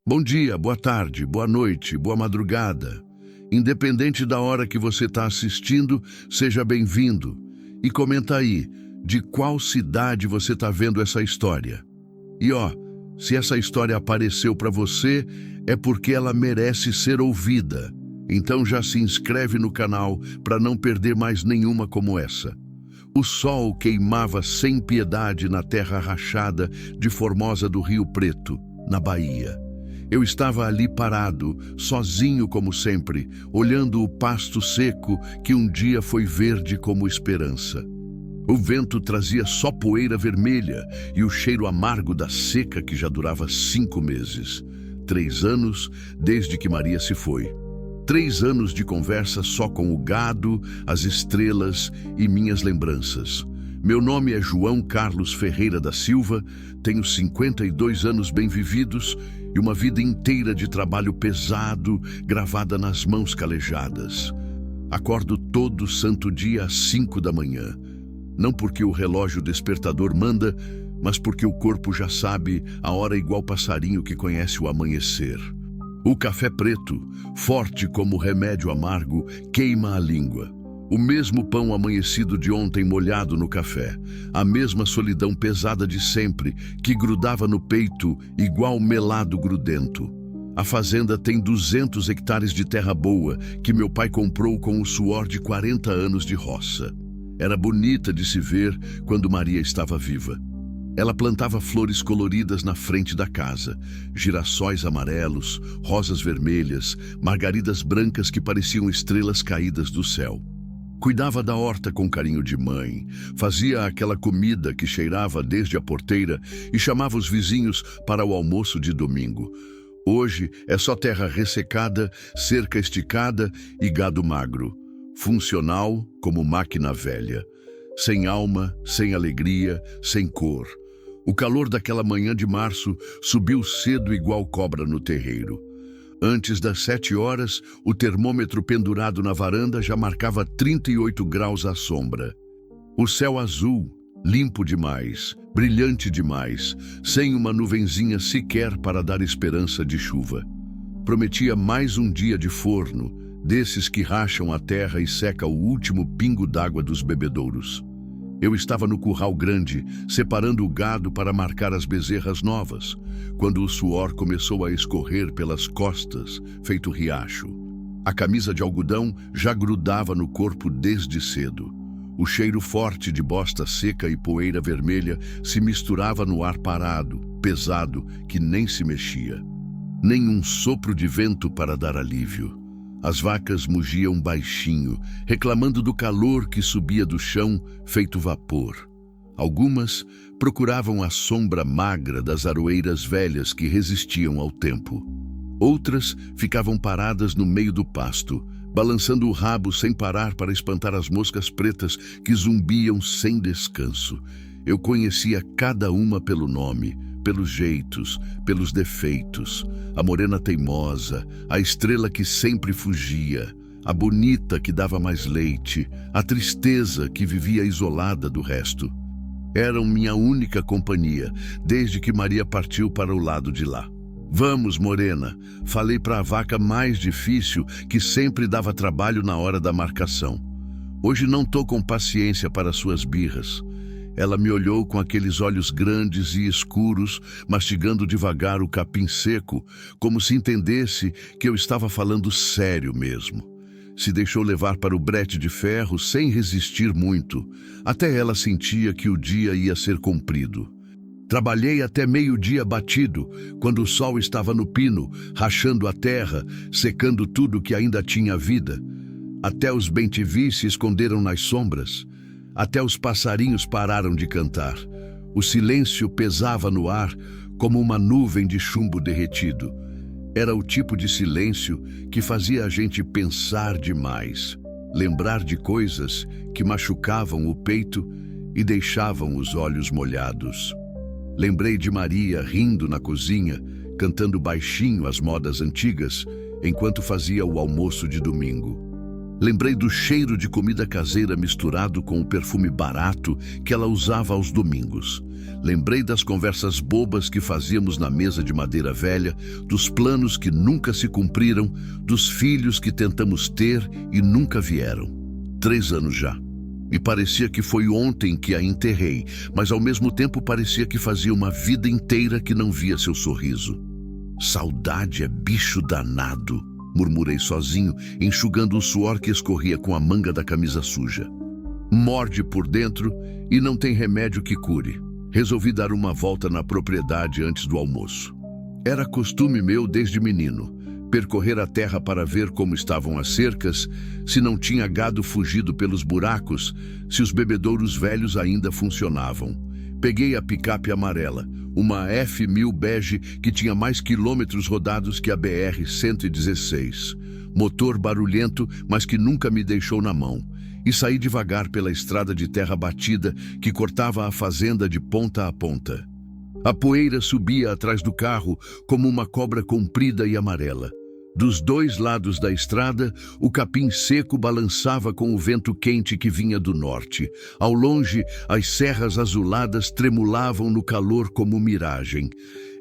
Bom dia, boa tarde, boa noite, boa madrugada. Independente da hora que você está assistindo, seja bem-vindo. E comenta aí, de qual cidade você está vendo essa história. E se essa história apareceu para você, é porque ela merece ser ouvida. Então já se inscreve no canal para não perder mais nenhuma como essa. O sol queimava sem piedade na terra rachada de Formosa do Rio Preto, na Bahia. Eu estava ali parado, sozinho como sempre, olhando o pasto seco que um dia foi verde como esperança. O vento trazia só poeira vermelha e o cheiro amargo da seca que já durava 5 meses. 3 anos desde que Maria se foi. 3 anos de conversa só com o gado, as estrelas e minhas lembranças. Meu nome é João Carlos Ferreira da Silva, tenho 52 anos bem vividos e uma vida inteira de trabalho pesado, gravada nas mãos calejadas. Acordo todo santo dia às 5 da manhã. Não porque o relógio despertador manda, mas porque o corpo já sabe a hora igual passarinho que conhece o amanhecer. O café preto, forte como remédio amargo, queima a língua. O mesmo pão amanhecido de ontem molhado no café, a mesma solidão pesada de sempre que grudava no peito igual melado grudento. A fazenda tem 200 hectares de terra boa que meu pai comprou com o suor de 40 anos de roça. Era bonita de se ver quando Maria estava viva. Ela plantava flores coloridas na frente da casa, girassóis amarelos, rosas vermelhas, margaridas brancas que pareciam estrelas caídas do céu. Cuidava da horta com carinho de mãe, fazia aquela comida que cheirava desde a porteira e chamava os vizinhos para o almoço de domingo. Hoje é só terra ressecada, cerca esticada e gado magro, funcional como máquina velha, sem alma, sem alegria, sem cor. O calor daquela manhã de março subiu cedo igual cobra no terreiro. Antes das 7 horas, o termômetro pendurado na varanda já marcava 38 graus à sombra. O céu azul, limpo demais, brilhante demais, sem uma nuvenzinha sequer para dar esperança de chuva. Prometia mais um dia de forno, desses que racham a terra e seca o último pingo d'água dos bebedouros. Eu estava no curral grande, separando o gado para marcar as bezerras novas, quando o suor começou a escorrer pelas costas, feito riacho. A camisa de algodão já grudava no corpo desde cedo. O cheiro forte de bosta seca e poeira vermelha se misturava no ar parado, pesado, que nem se mexia. Nem um sopro de vento para dar alívio. As vacas mugiam baixinho, reclamando do calor que subia do chão, feito vapor. Algumas procuravam a sombra magra das aroeiras velhas que resistiam ao tempo. Outras ficavam paradas no meio do pasto, balançando o rabo sem parar para espantar as moscas pretas que zumbiam sem descanso. Eu conhecia cada uma pelo nome, pelos jeitos, pelos defeitos, a morena teimosa, a estrela que sempre fugia, a bonita que dava mais leite, a tristeza que vivia isolada do resto. Eram minha única companhia, desde que Maria partiu para o lado de lá. Vamos, morena, falei para a vaca mais difícil que sempre dava trabalho na hora da marcação. Hoje não tô com paciência para suas birras. Ela me olhou com aqueles olhos grandes e escuros, mastigando devagar o capim seco, como se entendesse que eu estava falando sério mesmo. Se deixou levar para o brete de ferro sem resistir muito. Até ela sentia que o dia ia ser comprido. Trabalhei até meio-dia batido, quando o sol estava no pino, rachando a terra, secando tudo que ainda tinha vida. Até os bem-te-vi se esconderam nas sombras. Até os passarinhos pararam de cantar. O silêncio pesava no ar como uma nuvem de chumbo derretido. Era o tipo de silêncio que fazia a gente pensar demais, lembrar de coisas que machucavam o peito e deixavam os olhos molhados. Lembrei de Maria rindo na cozinha, cantando baixinho as modas antigas, enquanto fazia o almoço de domingo. Lembrei do cheiro de comida caseira misturado com o perfume barato que ela usava aos domingos. Lembrei das conversas bobas que fazíamos na mesa de madeira velha, dos planos que nunca se cumpriram, dos filhos que tentamos ter e nunca vieram. 3 anos já. E parecia que foi ontem que a enterrei, mas ao mesmo tempo parecia que fazia uma vida inteira que não via seu sorriso. Saudade é bicho danado, murmurei sozinho, enxugando o suor que escorria com a manga da camisa suja. Morde por dentro e não tem remédio que cure. Resolvi dar uma volta na propriedade antes do almoço. Era costume meu desde menino, percorrer a terra para ver como estavam as cercas, se não tinha gado fugido pelos buracos, se os bebedouros velhos ainda funcionavam. Peguei a picape amarela, uma F1000 bege que tinha mais quilômetros rodados que a BR-116. Motor barulhento, mas que nunca me deixou na mão. E saí devagar pela estrada de terra batida que cortava a fazenda de ponta a ponta. A poeira subia atrás do carro como uma cobra comprida e amarela. Dos 2 lados da estrada, o capim seco balançava com o vento quente que vinha do norte. Ao longe, as serras azuladas tremulavam no calor como miragem.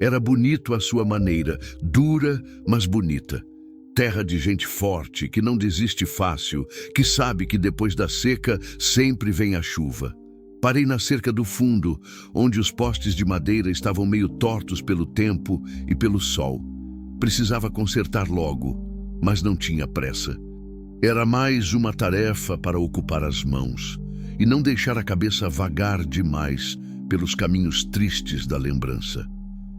Era bonito à sua maneira, dura, mas bonita. Terra de gente forte, que não desiste fácil, que sabe que depois da seca sempre vem a chuva. Parei na cerca do fundo, onde os postes de madeira estavam meio tortos pelo tempo e pelo sol. Precisava consertar logo, mas não tinha pressa. Era mais uma tarefa para ocupar as mãos e não deixar a cabeça vagar demais pelos caminhos tristes da lembrança.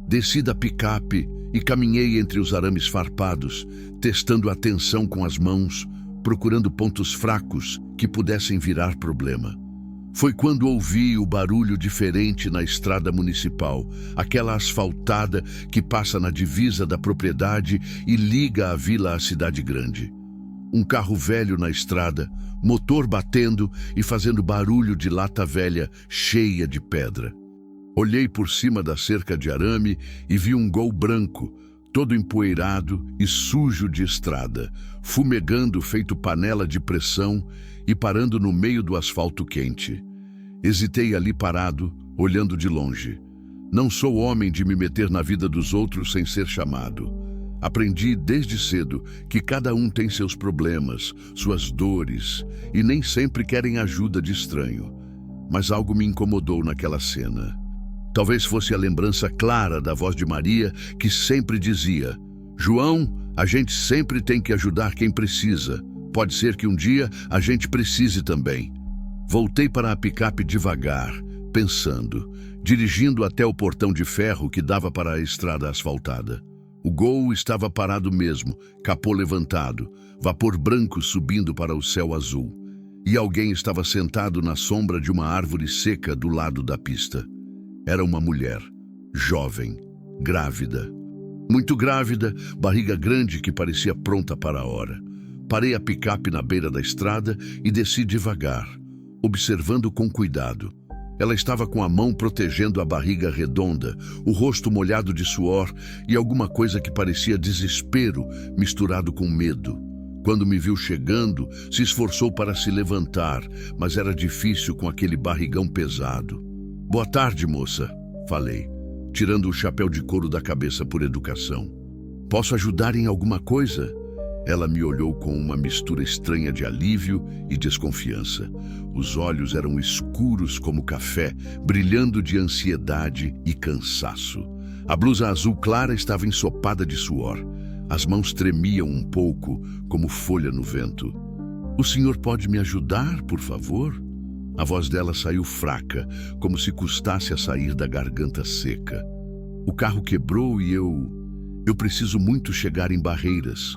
Desci da picape e caminhei entre os arames farpados, testando a tensão com as mãos, procurando pontos fracos que pudessem virar problema. Foi quando ouvi o barulho diferente na estrada municipal, aquela asfaltada que passa na divisa da propriedade e liga a vila à cidade grande. Um carro velho na estrada, motor batendo e fazendo barulho de lata velha cheia de pedra. Olhei por cima da cerca de arame e vi um Gol branco, todo empoeirado e sujo de estrada, fumegando feito panela de pressão e parando no meio do asfalto quente. Hesitei ali parado, olhando de longe. Não sou homem de me meter na vida dos outros sem ser chamado. Aprendi desde cedo que cada um tem seus problemas, suas dores, e nem sempre querem ajuda de estranho. Mas algo me incomodou naquela cena. Talvez fosse a lembrança clara da voz de Maria, que sempre dizia: João, a gente sempre tem que ajudar quem precisa. Pode ser que um dia a gente precise também. Voltei para a picape devagar, pensando, dirigindo até o portão de ferro que dava para a estrada asfaltada. O Gol estava parado mesmo, capô levantado, vapor branco subindo para o céu azul. E alguém estava sentado na sombra de uma árvore seca do lado da pista. Era uma mulher, jovem, grávida. Muito grávida, barriga grande que parecia pronta para a hora. Parei a picape na beira da estrada e desci devagar, observando com cuidado. Ela estava com a mão protegendo a barriga redonda, o rosto molhado de suor e alguma coisa que parecia desespero misturado com medo. Quando me viu chegando, se esforçou para se levantar, mas era difícil com aquele barrigão pesado. Boa tarde, moça, falei, tirando o chapéu de couro da cabeça por educação. Posso ajudar em alguma coisa? Ela me olhou com uma mistura estranha de alívio e desconfiança. Os olhos eram escuros como café, brilhando de ansiedade e cansaço. A blusa azul clara estava ensopada de suor. As mãos tremiam um pouco, como folha no vento. O senhor pode me ajudar, por favor? A voz dela saiu fraca, como se custasse a sair da garganta seca. O carro quebrou e eu preciso muito chegar em Barreiras.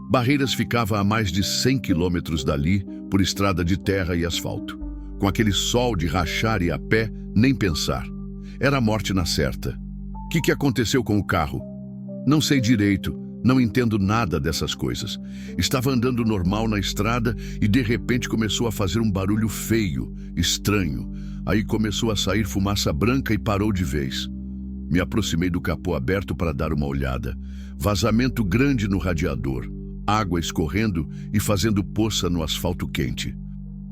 Barreiras ficava a mais de 100 quilômetros dali, por estrada de terra e asfalto. Com aquele sol de rachar e a pé, nem pensar. Era a morte na certa. O que aconteceu com o carro? Não sei direito, não entendo nada dessas coisas. Estava andando normal na estrada e de repente começou a fazer um barulho feio, estranho. Aí começou a sair fumaça branca e parou de vez. Me aproximei do capô aberto para dar uma olhada. Vazamento grande no radiador. água escorrendo e fazendo poça no asfalto quente.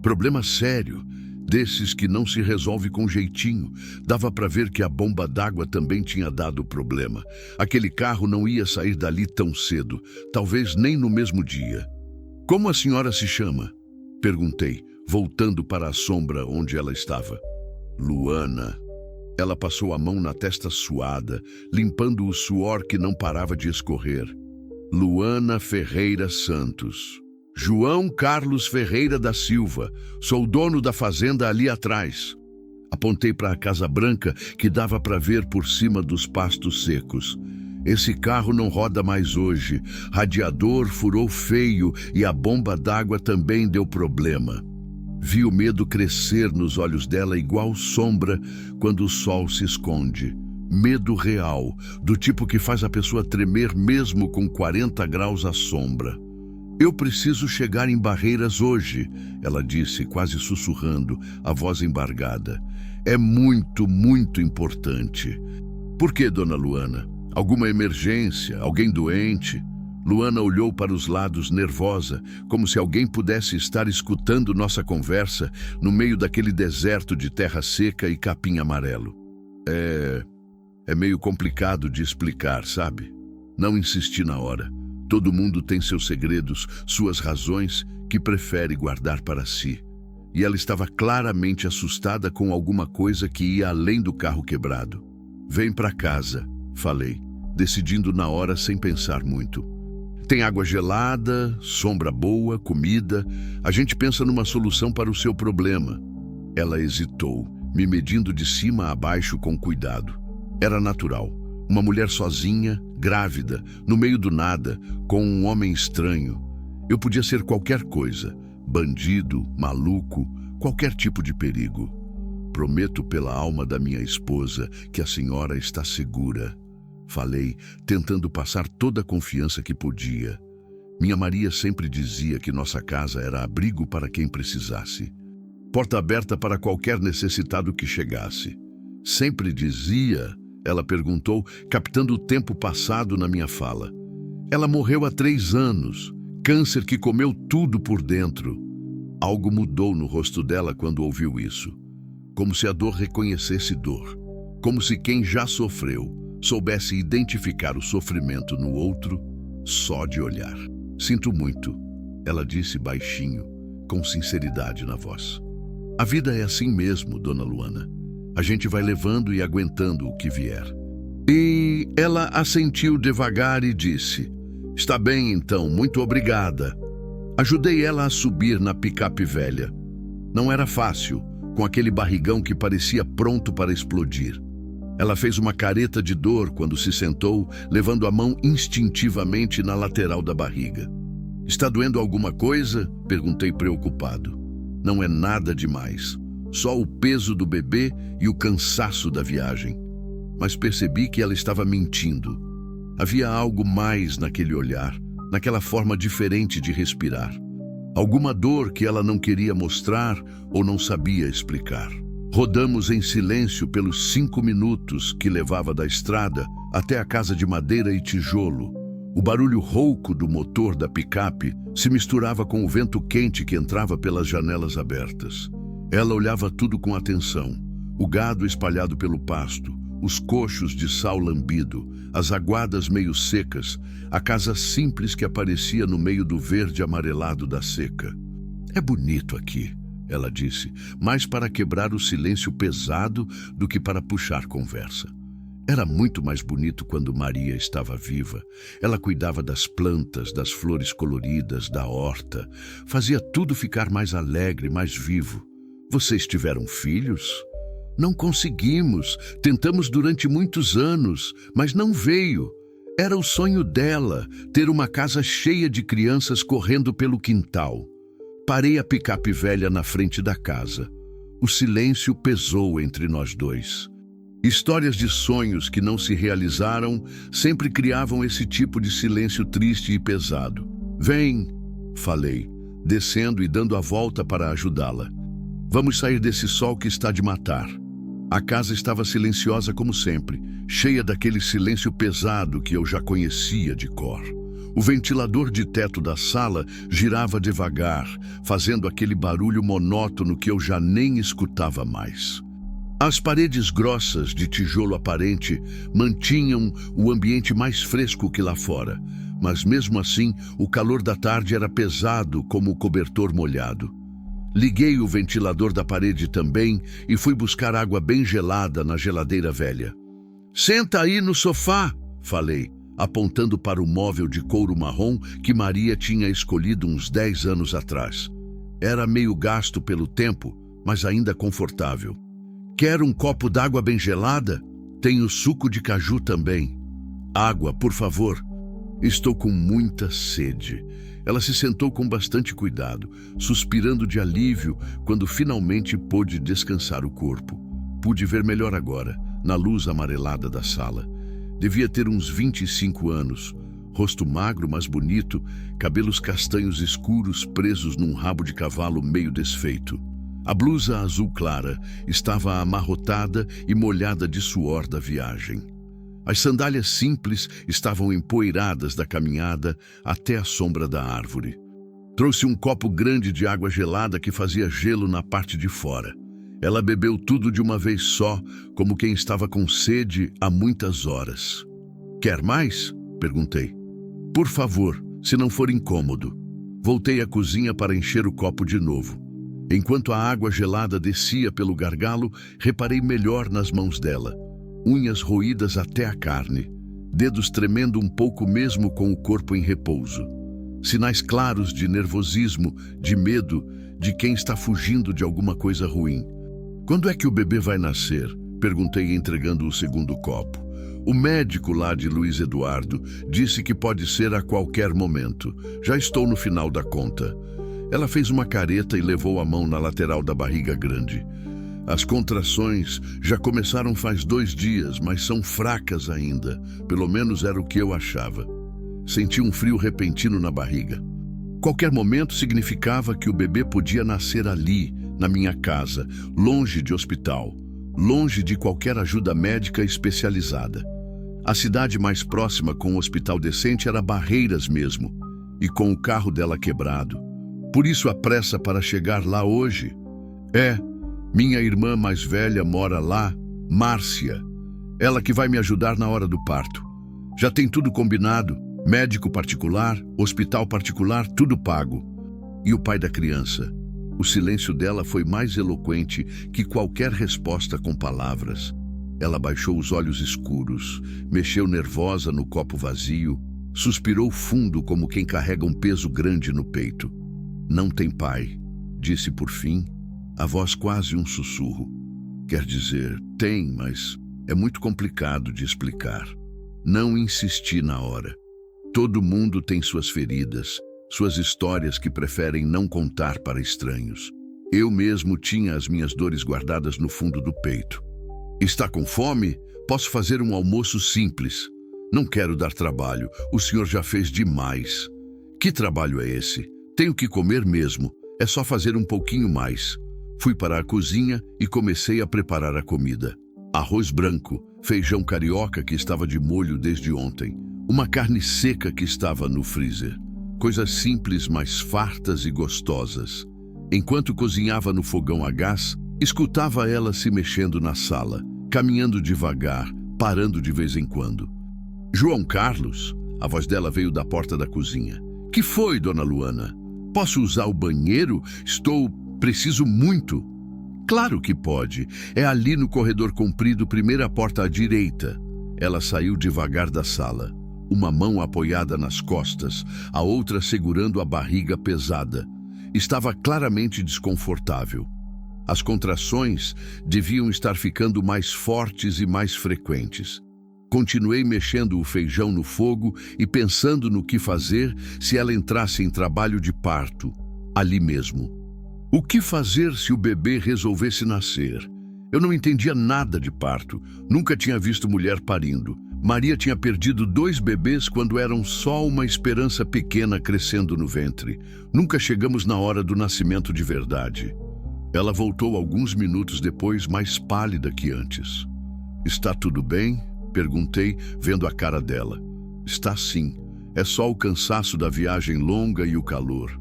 Problema sério, desses que não se resolve com jeitinho. Dava para ver que a bomba d'água também tinha dado problema. Aquele carro não ia sair dali tão cedo, talvez nem no mesmo dia. Como a senhora se chama? Perguntei, voltando para a sombra onde ela estava. Luana. Ela passou a mão na testa suada, limpando o suor que não parava de escorrer. Luana Ferreira Santos. João Carlos Ferreira da Silva. Sou dono da fazenda ali atrás. Apontei para a Casa Branca, que dava para ver por cima dos pastos secos. Esse carro não roda mais hoje. Radiador furou feio e a bomba d'água também deu problema. Vi o medo crescer nos olhos dela igual sombra quando o sol se esconde. Medo real, do tipo que faz a pessoa tremer mesmo com 40 graus à sombra. Eu preciso chegar em Barreiras hoje, ela disse, quase sussurrando, a voz embargada. É muito, muito importante. Por que, dona Luana? Alguma emergência? Alguém doente? Luana olhou para os lados nervosa, como se alguém pudesse estar escutando nossa conversa no meio daquele deserto de terra seca e capim amarelo. É meio complicado de explicar, sabe? Não insisti na hora. Todo mundo tem seus segredos, suas razões, que prefere guardar para si. E ela estava claramente assustada com alguma coisa que ia além do carro quebrado. Vem para casa, falei, decidindo na hora sem pensar muito. Tem água gelada, sombra boa, comida. A gente pensa numa solução para o seu problema. Ela hesitou, me medindo de cima a baixo com cuidado. Era natural. Uma mulher sozinha, grávida, no meio do nada, com um homem estranho. Eu podia ser qualquer coisa. Bandido, maluco, qualquer tipo de perigo. Prometo pela alma da minha esposa que a senhora está segura. Falei, tentando passar toda a confiança que podia. Minha Maria sempre dizia que nossa casa era abrigo para quem precisasse. Porta aberta para qualquer necessitado que chegasse. Sempre dizia, ela perguntou, captando o tempo passado na minha fala. Ela morreu há 3 anos, câncer que comeu tudo por dentro. Algo mudou no rosto dela quando ouviu isso. Como se a dor reconhecesse dor. Como se quem já sofreu soubesse identificar o sofrimento no outro só de olhar. Sinto muito, ela disse baixinho, com sinceridade na voz. A vida é assim mesmo, dona Luana. A gente vai levando e aguentando o que vier. E ela assentiu devagar e disse, está bem então, muito obrigada. Ajudei ela a subir na picape velha. Não era fácil, com aquele barrigão que parecia pronto para explodir. Ela fez uma careta de dor quando se sentou, levando a mão instintivamente na lateral da barriga. Está doendo alguma coisa? Perguntei preocupado. Não é nada demais. Só o peso do bebê e o cansaço da viagem. Mas percebi que ela estava mentindo. Havia algo mais naquele olhar, naquela forma diferente de respirar. Alguma dor que ela não queria mostrar ou não sabia explicar. Rodamos em silêncio pelos 5 minutos que levava da estrada até a casa de madeira e tijolo. O barulho rouco do motor da picape se misturava com o vento quente que entrava pelas janelas abertas. Ela olhava tudo com atenção. O gado espalhado pelo pasto, os coxos de sal lambido, as aguadas meio secas, a casa simples que aparecia no meio do verde amarelado da seca. É bonito aqui, ela disse, mais para quebrar o silêncio pesado do que para puxar conversa. Era muito mais bonito quando Maria estava viva. Ela cuidava das plantas, das flores coloridas, da horta. Fazia tudo ficar mais alegre, mais vivo. Vocês tiveram filhos? Não conseguimos. Tentamos durante muitos anos, mas não veio. Era o sonho dela, ter uma casa cheia de crianças correndo pelo quintal. Parei a picape velha na frente da casa. O silêncio pesou entre nós dois. Histórias de sonhos que não se realizaram sempre criavam esse tipo de silêncio triste e pesado. Vem, falei, descendo e dando a volta para ajudá-la. Vamos sair desse sol que está de matar. A casa estava silenciosa como sempre, cheia daquele silêncio pesado que eu já conhecia de cor. O ventilador de teto da sala girava devagar, fazendo aquele barulho monótono que eu já nem escutava mais. As paredes grossas de tijolo aparente mantinham o ambiente mais fresco que lá fora, mas mesmo assim o calor da tarde era pesado como o cobertor molhado. Liguei o ventilador da parede também e fui buscar água bem gelada na geladeira velha. "Senta aí no sofá", falei, apontando para o móvel de couro marrom que Maria tinha escolhido uns 10 anos atrás. Era meio gasto pelo tempo, mas ainda confortável. "Quer um copo d'água bem gelada? Tenho suco de caju também." "Água, por favor." "Estou com muita sede." Ela se sentou com bastante cuidado, suspirando de alívio quando finalmente pôde descansar o corpo. Pude ver melhor agora, na luz amarelada da sala. Devia ter uns 25 anos, rosto magro, mas bonito, cabelos castanhos escuros presos num rabo de cavalo meio desfeito. A blusa azul clara estava amarrotada e molhada de suor da viagem. As sandálias simples estavam empoeiradas da caminhada até a sombra da árvore. Trouxe um copo grande de água gelada que fazia gelo na parte de fora. Ela bebeu tudo de uma vez só, como quem estava com sede há muitas horas. "Quer mais?" perguntei. "Por favor, se não for incômodo." Voltei à cozinha para encher o copo de novo. Enquanto a água gelada descia pelo gargalo, reparei melhor nas mãos dela. Unhas roídas até a carne, dedos tremendo um pouco mesmo com o corpo em repouso. Sinais claros de nervosismo, de medo, de quem está fugindo de alguma coisa ruim. "Quando é que o bebê vai nascer?" perguntei, entregando o segundo copo. "O médico lá de Luiz Eduardo disse que pode ser a qualquer momento. Já estou no final da conta." Ela fez uma careta e levou a mão na lateral da barriga grande. "As contrações já começaram faz 2 dias, mas são fracas ainda. Pelo menos era o que eu achava." Senti um frio repentino na barriga. Qualquer momento significava que o bebê podia nascer ali, na minha casa, longe de hospital, longe de qualquer ajuda médica especializada. A cidade mais próxima com um hospital decente era Barreiras mesmo, e com o carro dela quebrado. Por isso a pressa para chegar lá hoje. Minha irmã mais velha mora lá, Márcia. Ela que vai me ajudar na hora do parto. Já tem tudo combinado, médico particular, hospital particular, tudo pago. E o pai da criança? O silêncio dela foi mais eloquente que qualquer resposta com palavras. Ela baixou os olhos escuros, mexeu nervosa no copo vazio, suspirou fundo como quem carrega um peso grande no peito. "Não tem pai", disse por fim, a voz quase um sussurro. "Quer dizer, tem, mas é muito complicado de explicar." Não insisti na hora. Todo mundo tem suas feridas, suas histórias que preferem não contar para estranhos. Eu mesmo tinha as minhas dores guardadas no fundo do peito. "Está com fome? Posso fazer um almoço simples." "Não quero dar trabalho, o senhor já fez demais." "Que trabalho é esse? Tenho que comer mesmo, é só fazer um pouquinho mais." Fui para a cozinha e comecei a preparar a comida. Arroz branco, feijão carioca que estava de molho desde ontem, uma carne seca que estava no freezer. Coisas simples, mas fartas e gostosas. Enquanto cozinhava no fogão a gás, escutava ela se mexendo na sala, caminhando devagar, parando de vez em quando. "João Carlos?" A voz dela veio da porta da cozinha. "Que foi, dona Luana? Posso usar o banheiro? Preciso muito." "Claro que pode. É ali no corredor comprido, primeira porta à direita." Ela saiu devagar da sala, uma mão apoiada nas costas, a outra segurando a barriga pesada. Estava claramente desconfortável. As contrações deviam estar ficando mais fortes e mais frequentes. Continuei mexendo o feijão no fogo e pensando no que fazer se ela entrasse em trabalho de parto, ali mesmo. O que fazer se o bebê resolvesse nascer? Eu não entendia nada de parto, nunca tinha visto mulher parindo. Maria tinha perdido 2 bebês quando eram só uma esperança pequena crescendo no ventre. Nunca chegamos na hora do nascimento de verdade. Ela voltou alguns minutos depois, mais pálida que antes. "Está tudo bem?" perguntei, vendo a cara dela. "Está sim." É só o cansaço da viagem longa e o calor.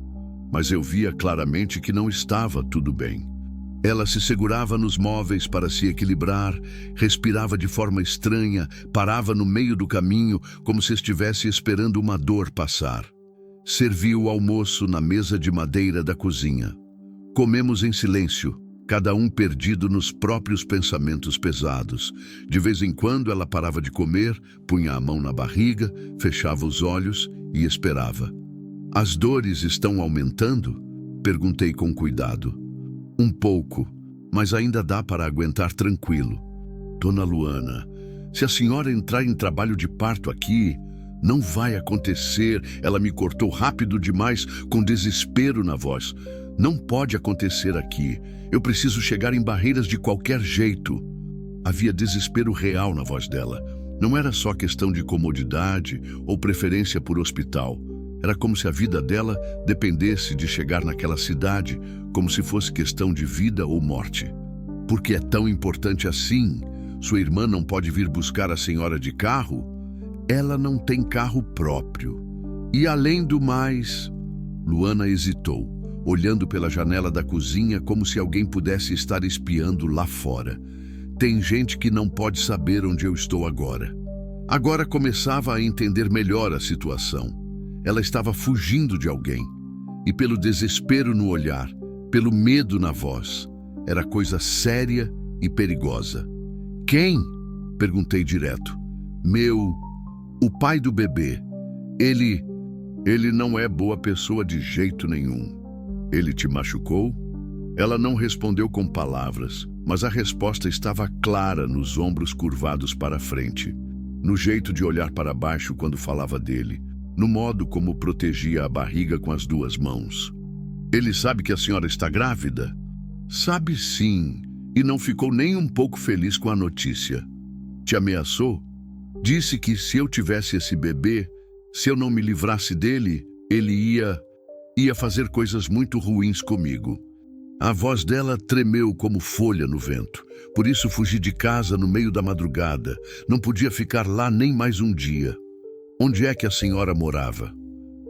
Mas eu via claramente que não estava tudo bem. Ela se segurava nos móveis para se equilibrar, respirava de forma estranha, parava no meio do caminho como se estivesse esperando uma dor passar. Serviu o almoço na mesa de madeira da cozinha. Comemos em silêncio, cada um perdido nos próprios pensamentos pesados. De vez em quando ela parava de comer, punha a mão na barriga, fechava os olhos e esperava. As dores estão aumentando? Perguntei com cuidado. Um pouco, mas ainda dá para aguentar tranquilo. Dona Luana, se a senhora entrar em trabalho de parto aqui, não vai acontecer. Ela me cortou rápido demais, com desespero na voz. Não pode acontecer aqui. Eu preciso chegar em Barreiras de qualquer jeito. Havia desespero real na voz dela. Não era só questão de comodidade ou preferência por hospital. Era como se a vida dela dependesse de chegar naquela cidade, como se fosse questão de vida ou morte. Por que é tão importante assim? Sua irmã não pode vir buscar a senhora de carro? Ela não tem carro próprio. E além do mais... Luana hesitou, olhando pela janela da cozinha como se alguém pudesse estar espiando lá fora. Tem gente que não pode saber onde eu estou agora. Agora começava a entender melhor a situação. Ela estava fugindo de alguém. E pelo desespero no olhar, pelo medo na voz, era coisa séria e perigosa. Quem? Perguntei direto. O pai do bebê. Ele não é boa pessoa de jeito nenhum. Ele te machucou? Ela não respondeu com palavras, mas a resposta estava clara nos ombros curvados para frente, no jeito de olhar para baixo quando falava dele, no modo como protegia a barriga com as duas mãos. Ele sabe que a senhora está grávida? Sabe sim, e não ficou nem um pouco feliz com a notícia. Te ameaçou? Disse que se eu tivesse esse bebê, se eu não me livrasse dele, ele ia fazer coisas muito ruins comigo. A voz dela tremeu como folha no vento. Por isso fugi de casa no meio da madrugada. Não podia ficar lá nem mais um dia. Onde é que a senhora morava?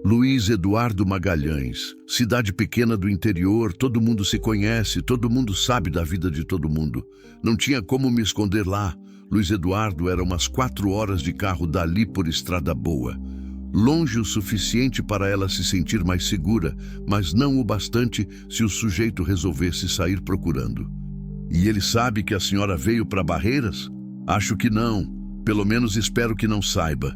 Luiz Eduardo Magalhães, cidade pequena do interior, todo mundo se conhece, todo mundo sabe da vida de todo mundo. Não tinha como me esconder lá. Luiz Eduardo era umas 4 horas de carro dali por estrada boa. Longe o suficiente para ela se sentir mais segura, mas não o bastante se o sujeito resolvesse sair procurando. E ele sabe que a senhora veio para Barreiras? Acho que não. Pelo menos espero que não saiba.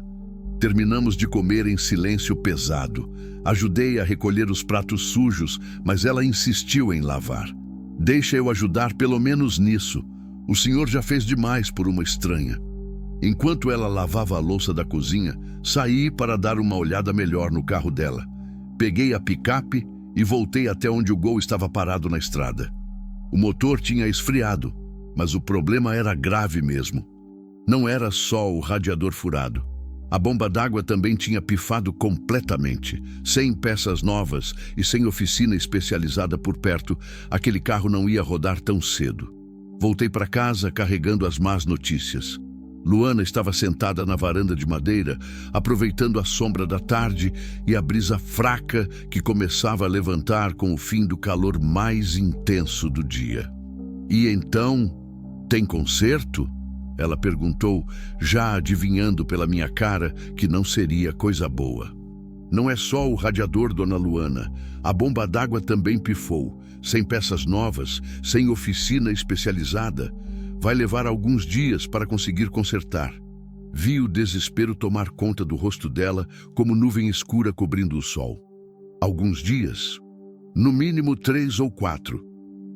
Terminamos de comer em silêncio pesado. Ajudei a recolher os pratos sujos, mas ela insistiu em lavar. Deixa eu ajudar pelo menos nisso. O senhor já fez demais por uma estranha. Enquanto ela lavava a louça da cozinha, saí para dar uma olhada melhor no carro dela. Peguei a picape e voltei até onde o Gol estava parado na estrada. O motor tinha esfriado, mas o problema era grave mesmo. Não era só o radiador furado. A bomba d'água também tinha pifado completamente. Sem peças novas e sem oficina especializada por perto, aquele carro não ia rodar tão cedo. Voltei para casa carregando as más notícias. Luana estava sentada na varanda de madeira, aproveitando a sombra da tarde e a brisa fraca que começava a levantar com o fim do calor mais intenso do dia. E então, tem concerto? Ela perguntou, já adivinhando pela minha cara que não seria coisa boa. Não é só o radiador, dona Luana. A bomba d'água também pifou. Sem peças novas, sem oficina especializada. Vai levar alguns dias para conseguir consertar. Vi o desespero tomar conta do rosto dela como nuvem escura cobrindo o sol. Alguns dias? No mínimo 3 ou 4.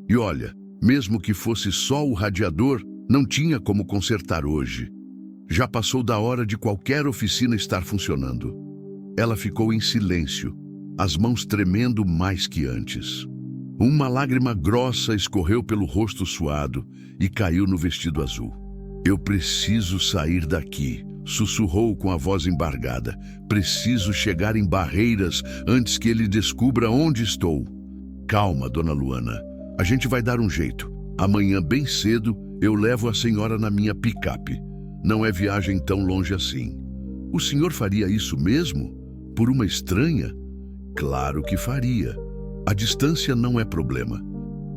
E olha, mesmo que fosse só o radiador, não tinha como consertar hoje. Já passou da hora de qualquer oficina estar funcionando. Ela ficou em silêncio, as mãos tremendo mais que antes. Uma lágrima grossa escorreu pelo rosto suado e caiu no vestido azul. Eu preciso sair daqui, sussurrou com a voz embargada. Preciso chegar em Barreiras antes que ele descubra onde estou. Calma, dona Luana. A gente vai dar um jeito. Amanhã, bem cedo, eu levo a senhora na minha picape. Não é viagem tão longe assim. O senhor faria isso mesmo? Por uma estranha? Claro que faria. A distância não é problema.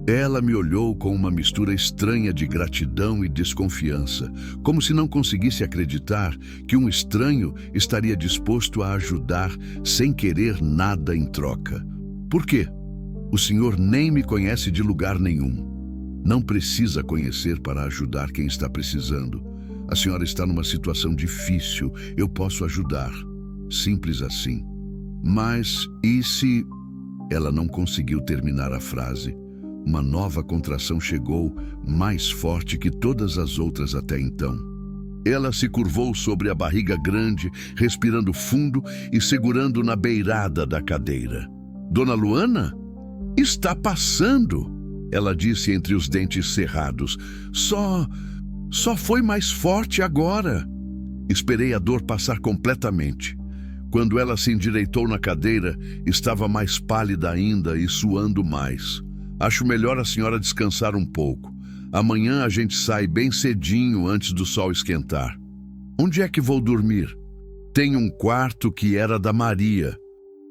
Ela me olhou com uma mistura estranha de gratidão e desconfiança, como se não conseguisse acreditar que um estranho estaria disposto a ajudar sem querer nada em troca. Por quê? O senhor nem me conhece de lugar nenhum. Não precisa conhecer para ajudar quem está precisando. A senhora está numa situação difícil, eu posso ajudar. Simples assim. Mas e se... Ela não conseguiu terminar a frase. Uma nova contração chegou, mais forte que todas as outras até então. Ela se curvou sobre a barriga grande, respirando fundo e segurando na beirada da cadeira. Dona Luana? Está passando, ela disse entre os dentes cerrados. Só foi mais forte agora. Esperei a dor passar completamente. Quando ela se endireitou na cadeira, estava mais pálida ainda e suando mais. Acho melhor a senhora descansar um pouco. Amanhã a gente sai bem cedinho antes do sol esquentar. Onde é que vou dormir? Tem um quarto que era da Maria.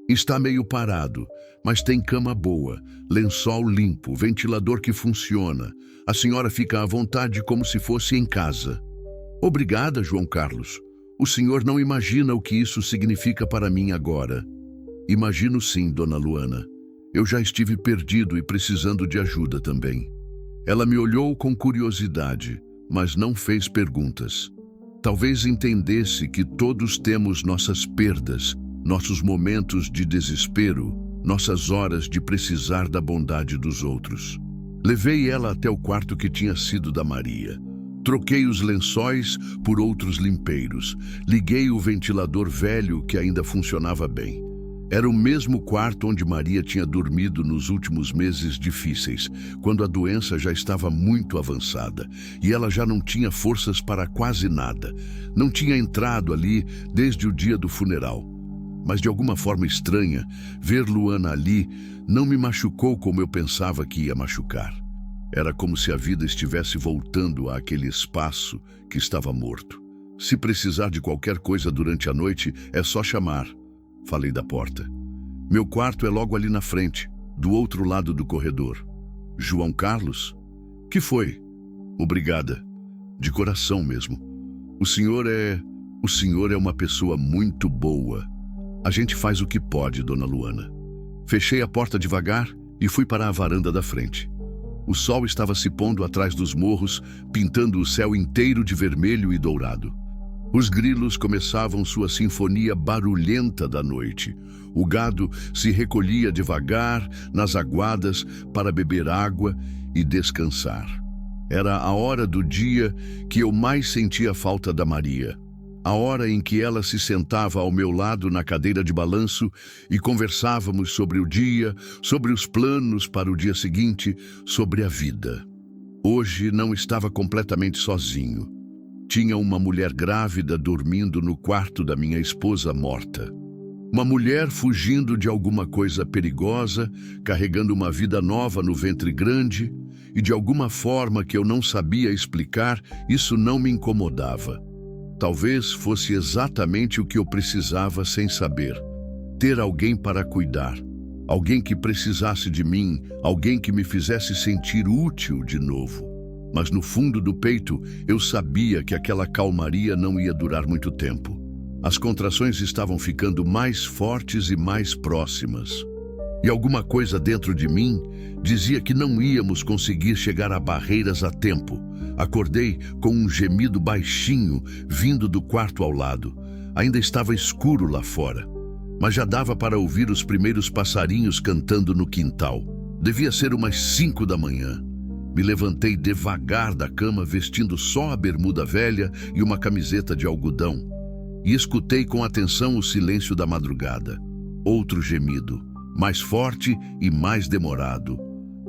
Está meio parado, mas tem cama boa, lençol limpo, ventilador que funciona. A senhora fica à vontade como se fosse em casa. Obrigada, João Carlos. O senhor não imagina o que isso significa para mim agora. Imagino sim, Dona Luana. Eu já estive perdido e precisando de ajuda também. Ela me olhou com curiosidade, mas não fez perguntas. Talvez entendesse que todos temos nossas perdas, nossos momentos de desespero, nossas horas de precisar da bondade dos outros. Levei ela até o quarto que tinha sido da Maria. Troquei os lençóis por outros limpeiros. Liguei o ventilador velho que ainda funcionava bem. Era o mesmo quarto onde Maria tinha dormido nos últimos meses difíceis, quando a doença já estava muito avançada e ela já não tinha forças para quase nada. Não tinha entrado ali desde o dia do funeral. Mas de alguma forma estranha, ver Luana ali não me machucou como eu pensava que ia machucar. Era como se a vida estivesse voltando àquele espaço que estava morto. Se precisar de qualquer coisa durante a noite, é só chamar. Falei da porta. Meu quarto é logo ali na frente, do outro lado do corredor. João Carlos? Que foi? Obrigada. De coração mesmo. O senhor é uma pessoa muito boa. A gente faz o que pode, Dona Luana. Fechei a porta devagar e fui para a varanda da frente. O sol estava se pondo atrás dos morros, pintando o céu inteiro de vermelho e dourado. Os grilos começavam sua sinfonia barulhenta da noite. O gado se recolhia devagar nas aguadas para beber água e descansar. Era a hora do dia que eu mais sentia falta da Maria. A hora em que ela se sentava ao meu lado na cadeira de balanço e conversávamos sobre o dia, sobre os planos para o dia seguinte, sobre a vida. Hoje não estava completamente sozinho. Tinha uma mulher grávida dormindo no quarto da minha esposa morta. Uma mulher fugindo de alguma coisa perigosa, carregando uma vida nova no ventre grande, e de alguma forma que eu não sabia explicar, isso não me incomodava. Talvez fosse exatamente o que eu precisava sem saber. Ter alguém para cuidar. Alguém que precisasse de mim, alguém que me fizesse sentir útil de novo. Mas no fundo do peito, eu sabia que aquela calmaria não ia durar muito tempo. As contrações estavam ficando mais fortes e mais próximas. E alguma coisa dentro de mim dizia que não íamos conseguir chegar a Barreiras a tempo. Acordei com um gemido baixinho vindo do quarto ao lado. Ainda estava escuro lá fora, mas já dava para ouvir os primeiros passarinhos cantando no quintal. Devia ser umas 5 da manhã. Me levantei devagar da cama, vestindo só a bermuda velha e uma camiseta de algodão, e escutei com atenção o silêncio da madrugada. Outro gemido, mais forte e mais demorado.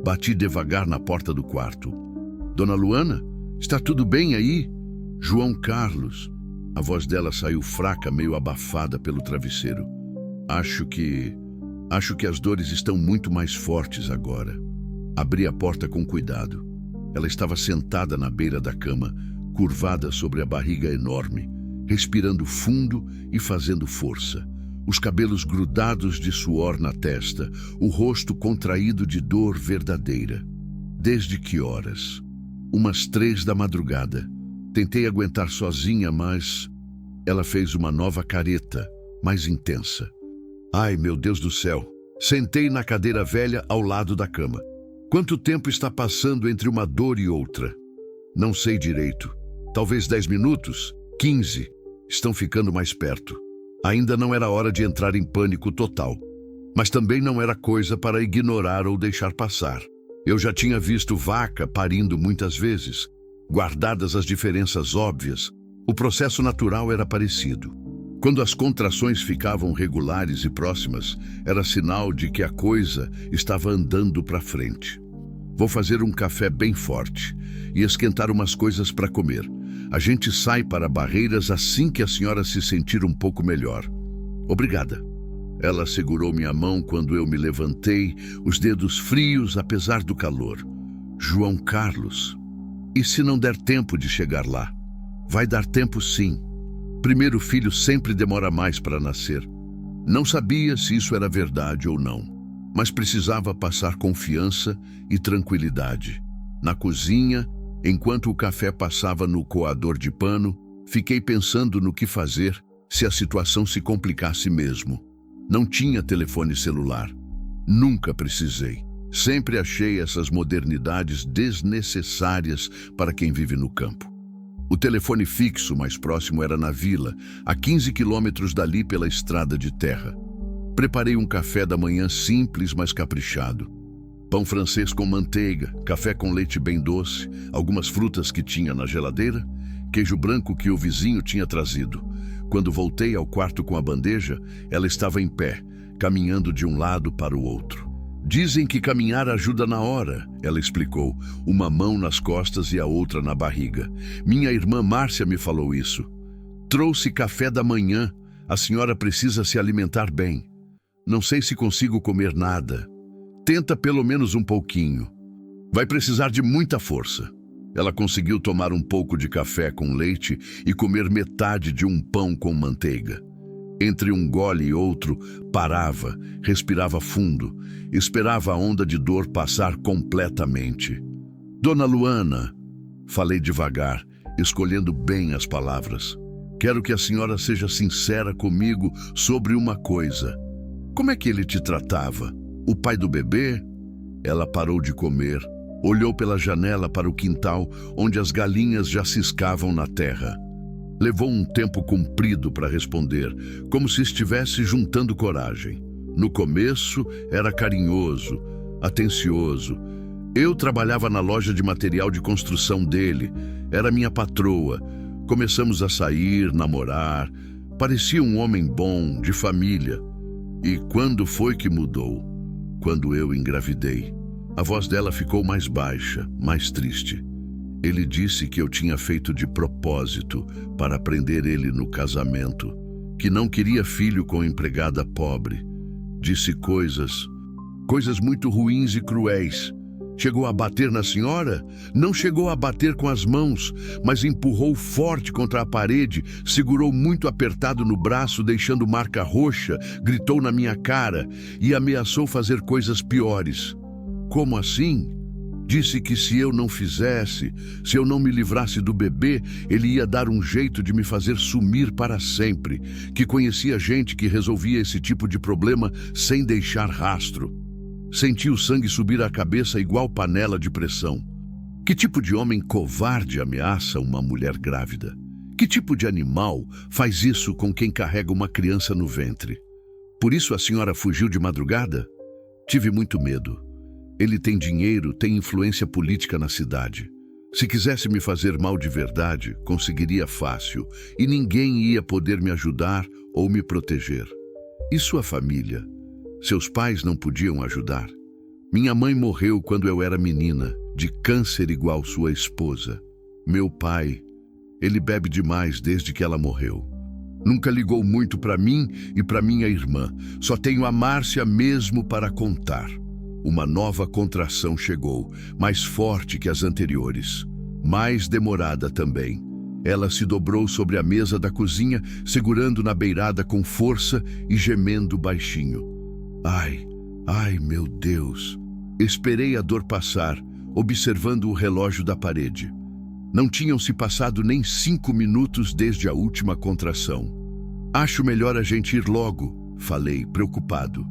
Bati devagar na porta do quarto. Dona Luana, está tudo bem aí? João Carlos. A voz dela saiu fraca, meio abafada pelo travesseiro. Acho que as dores estão muito mais fortes agora. Abri a porta com cuidado. Ela estava sentada na beira da cama, curvada sobre a barriga enorme, respirando fundo e fazendo força. os cabelos grudados de suor na testa, o rosto contraído de dor verdadeira. Desde que horas? Umas 3 da madrugada. Tentei aguentar sozinha, mas ela fez uma nova careta, mais intensa. Ai, meu Deus do céu! Sentei na cadeira velha ao lado da cama. Quanto tempo está passando entre uma dor e outra? Não sei direito. Talvez 10 minutos? 15. Estão ficando mais perto. Ainda não era hora de entrar em pânico total. Mas também não era coisa para ignorar ou deixar passar. Eu já tinha visto vaca parindo muitas vezes. Guardadas as diferenças óbvias, o processo natural era parecido. Quando as contrações ficavam regulares e próximas, era sinal de que a coisa estava andando para frente. Vou fazer um café bem forte e esquentar umas coisas para comer. A gente sai para Barreiras assim que a senhora se sentir um pouco melhor. Obrigada. Ela segurou minha mão quando eu me levantei, os dedos frios apesar do calor. João Carlos. E se não der tempo de chegar lá? Vai dar tempo sim. Primeiro filho sempre demora mais para nascer. Não sabia se isso era verdade ou não, mas precisava passar confiança e tranquilidade. Na cozinha, enquanto o café passava no coador de pano, fiquei pensando no que fazer se a situação se complicasse mesmo. Não tinha telefone celular. Nunca precisei. Sempre achei essas modernidades desnecessárias para quem vive no campo. O telefone fixo mais próximo era na vila, a 15 quilômetros dali pela estrada de terra. Preparei um café da manhã simples, mas caprichado. Pão francês com manteiga, café com leite bem doce, algumas frutas que tinha na geladeira, queijo branco que o vizinho tinha trazido. Quando voltei ao quarto com a bandeja, ela estava em pé, caminhando de um lado para o outro. Dizem que caminhar ajuda na hora, ela explicou, uma mão nas costas e a outra na barriga. Minha irmã Márcia me falou isso. Trouxe café da manhã, a senhora precisa se alimentar bem. Não sei se consigo comer nada. Tenta pelo menos um pouquinho. Vai precisar de muita força. Ela conseguiu tomar um pouco de café com leite e comer metade de um pão com manteiga. Entre um gole e outro, parava, respirava fundo, esperava a onda de dor passar completamente. Dona Luana, falei devagar, escolhendo bem as palavras. Quero que a senhora seja sincera comigo sobre uma coisa. Como é que ele te tratava? O pai do bebê? Ela parou de comer. Olhou pela janela para o quintal, onde as galinhas já ciscavam na terra. Levou um tempo comprido para responder, como se estivesse juntando coragem. No começo, era carinhoso, atencioso. Eu trabalhava na loja de material de construção dele. Era minha patroa. Começamos a sair, namorar. Parecia um homem bom, de família. E quando foi que mudou? Quando eu engravidei. A voz dela ficou mais baixa, mais triste. Ele disse que eu tinha feito de propósito para prender ele no casamento, que não queria filho com empregada pobre. Disse coisas muito ruins e cruéis. Chegou a bater na senhora? Não chegou a bater com as mãos, mas empurrou forte contra a parede, segurou muito apertado no braço, deixando marca roxa, gritou na minha cara e ameaçou fazer coisas piores. Como assim? Disse que se eu não fizesse, se eu não me livrasse do bebê, ele ia dar um jeito de me fazer sumir para sempre, que conhecia gente que resolvia esse tipo de problema sem deixar rastro. Senti o sangue subir à cabeça igual panela de pressão. Que tipo de homem covarde ameaça uma mulher grávida? Que tipo de animal faz isso com quem carrega uma criança no ventre? Por isso a senhora fugiu de madrugada? Tive muito medo. Ele tem dinheiro, tem influência política na cidade. Se quisesse me fazer mal de verdade, conseguiria fácil, e ninguém ia poder me ajudar ou me proteger. E sua família? Seus pais não podiam ajudar? Minha mãe morreu quando eu era menina, de câncer igual sua esposa. Meu pai, ele bebe demais desde que ela morreu. Nunca ligou muito para mim e para minha irmã. Só tenho a Márcia mesmo para contar. Uma nova contração chegou, mais forte que as anteriores, mais demorada também. Ela se dobrou sobre a mesa da cozinha, segurando na beirada com força e gemendo baixinho. Ai, ai, meu Deus! Esperei a dor passar, observando o relógio da parede. Não tinham se passado nem 5 minutos desde a última contração. Acho melhor a gente ir logo, falei, preocupado.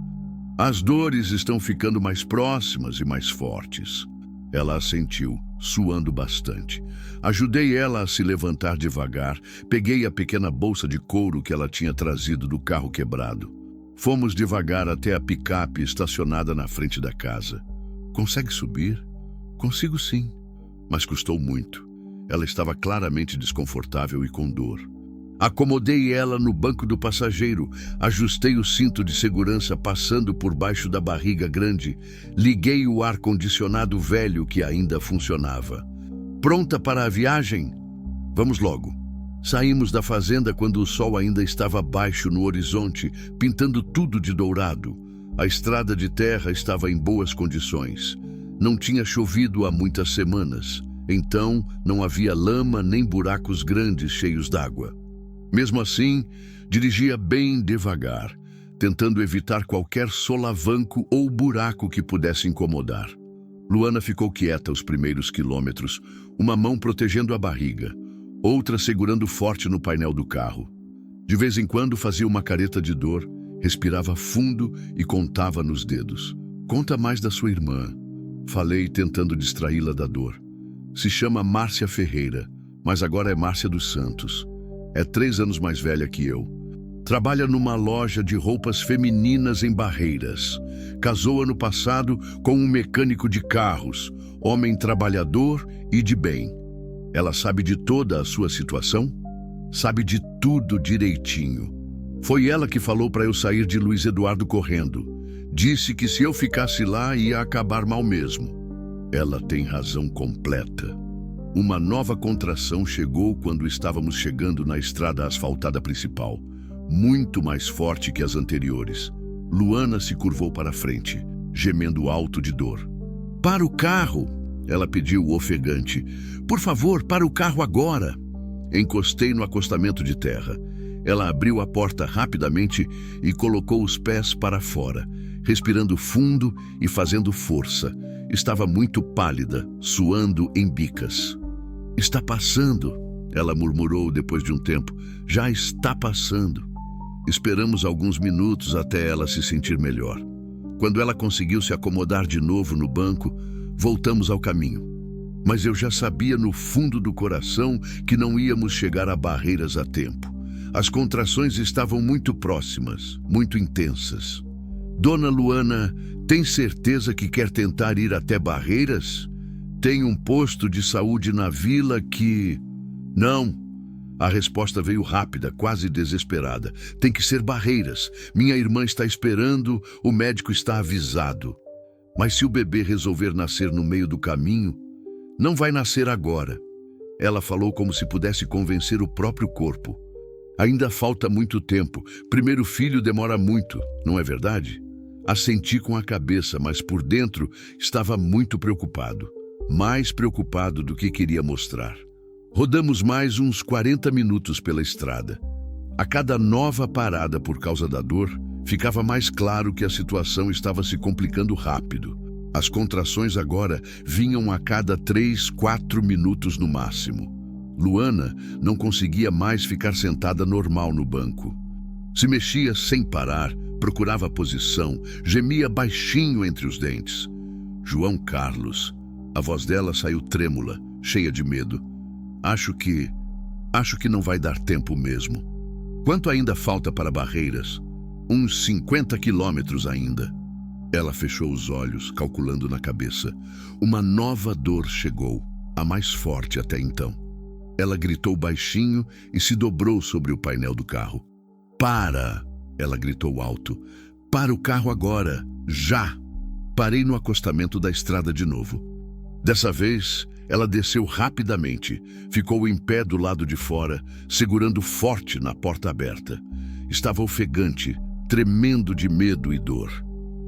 As dores estão ficando mais próximas e mais fortes. Ela assentiu, suando bastante. Ajudei ela a se levantar devagar, peguei a pequena bolsa de couro que ela tinha trazido do carro quebrado. Fomos devagar até a picape estacionada na frente da casa. Consegue subir? Consigo sim, mas custou muito. Ela estava claramente desconfortável e com dor. Acomodei ela no banco do passageiro, ajustei o cinto de segurança passando por baixo da barriga grande, liguei o ar-condicionado velho que ainda funcionava. Pronta para a viagem? Vamos logo. Saímos da fazenda quando o sol ainda estava baixo no horizonte, pintando tudo de dourado. A estrada de terra estava em boas condições. Não tinha chovido há muitas semanas, então não havia lama nem buracos grandes cheios d'água. Mesmo assim, dirigia bem devagar, tentando evitar qualquer solavanco ou buraco que pudesse incomodar. Luana ficou quieta os primeiros quilômetros, uma mão protegendo a barriga, outra segurando forte no painel do carro. De vez em quando fazia uma careta de dor, respirava fundo e contava nos dedos. Conta mais da sua irmã, falei tentando distraí-la da dor. Se chama Márcia Ferreira, mas agora é Márcia dos Santos. É 3 anos mais velha que eu. Trabalha numa loja de roupas femininas em Barreiras. Casou ano passado com um mecânico de carros, homem trabalhador e de bem. Ela sabe de toda a sua situação? Sabe de tudo direitinho. Foi ela que falou para eu sair de Luiz Eduardo correndo. Disse que se eu ficasse lá ia acabar mal mesmo. Ela tem razão completa. Uma nova contração chegou quando estávamos chegando na estrada asfaltada principal, muito mais forte que as anteriores. Luana se curvou para a frente, gemendo alto de dor. Para o carro! Ela pediu ofegante. Por favor, para o carro agora! Encostei no acostamento de terra. Ela abriu a porta rapidamente e colocou os pés para fora, respirando fundo e fazendo força. Estava muito pálida, suando em bicas. Está passando, ela murmurou depois de um tempo. Já está passando. Esperamos alguns minutos até ela se sentir melhor. Quando ela conseguiu se acomodar de novo no banco, voltamos ao caminho. Mas eu já sabia no fundo do coração que não íamos chegar a Barreiras a tempo. As contrações estavam muito próximas, muito intensas. Dona Luana, tem certeza que quer tentar ir até Barreiras? Tem um posto de saúde na vila que... Não. A resposta veio rápida, quase desesperada. Tem que ser Barreiras. Minha irmã está esperando, o médico está avisado. Mas se o bebê resolver nascer no meio do caminho, não vai nascer agora. Ela falou como se pudesse convencer o próprio corpo. Ainda falta muito tempo. Primeiro filho demora muito, não é verdade? Assenti com a cabeça, mas por dentro estava muito preocupado. Mais preocupado do que queria mostrar. Rodamos mais uns 40 minutos pela estrada. A cada nova parada por causa da dor, ficava mais claro que a situação estava se complicando rápido. As contrações agora vinham a cada 3, 4 minutos no máximo. Luana não conseguia mais ficar sentada normal no banco. Se mexia sem parar, procurava posição, gemia baixinho entre os dentes. João Carlos. A voz dela saiu trêmula, cheia de medo. Acho que não vai dar tempo mesmo. Quanto ainda falta para Barreiras? Uns 50 quilômetros ainda. Ela fechou os olhos, calculando na cabeça. Uma nova dor chegou, a mais forte até então. Ela gritou baixinho e se dobrou sobre o painel do carro. Para! Ela gritou alto. Para o carro agora! Já! Parei no acostamento da estrada de novo. Dessa vez, ela desceu rapidamente, ficou em pé do lado de fora, segurando forte na porta aberta. Estava ofegante, tremendo de medo e dor.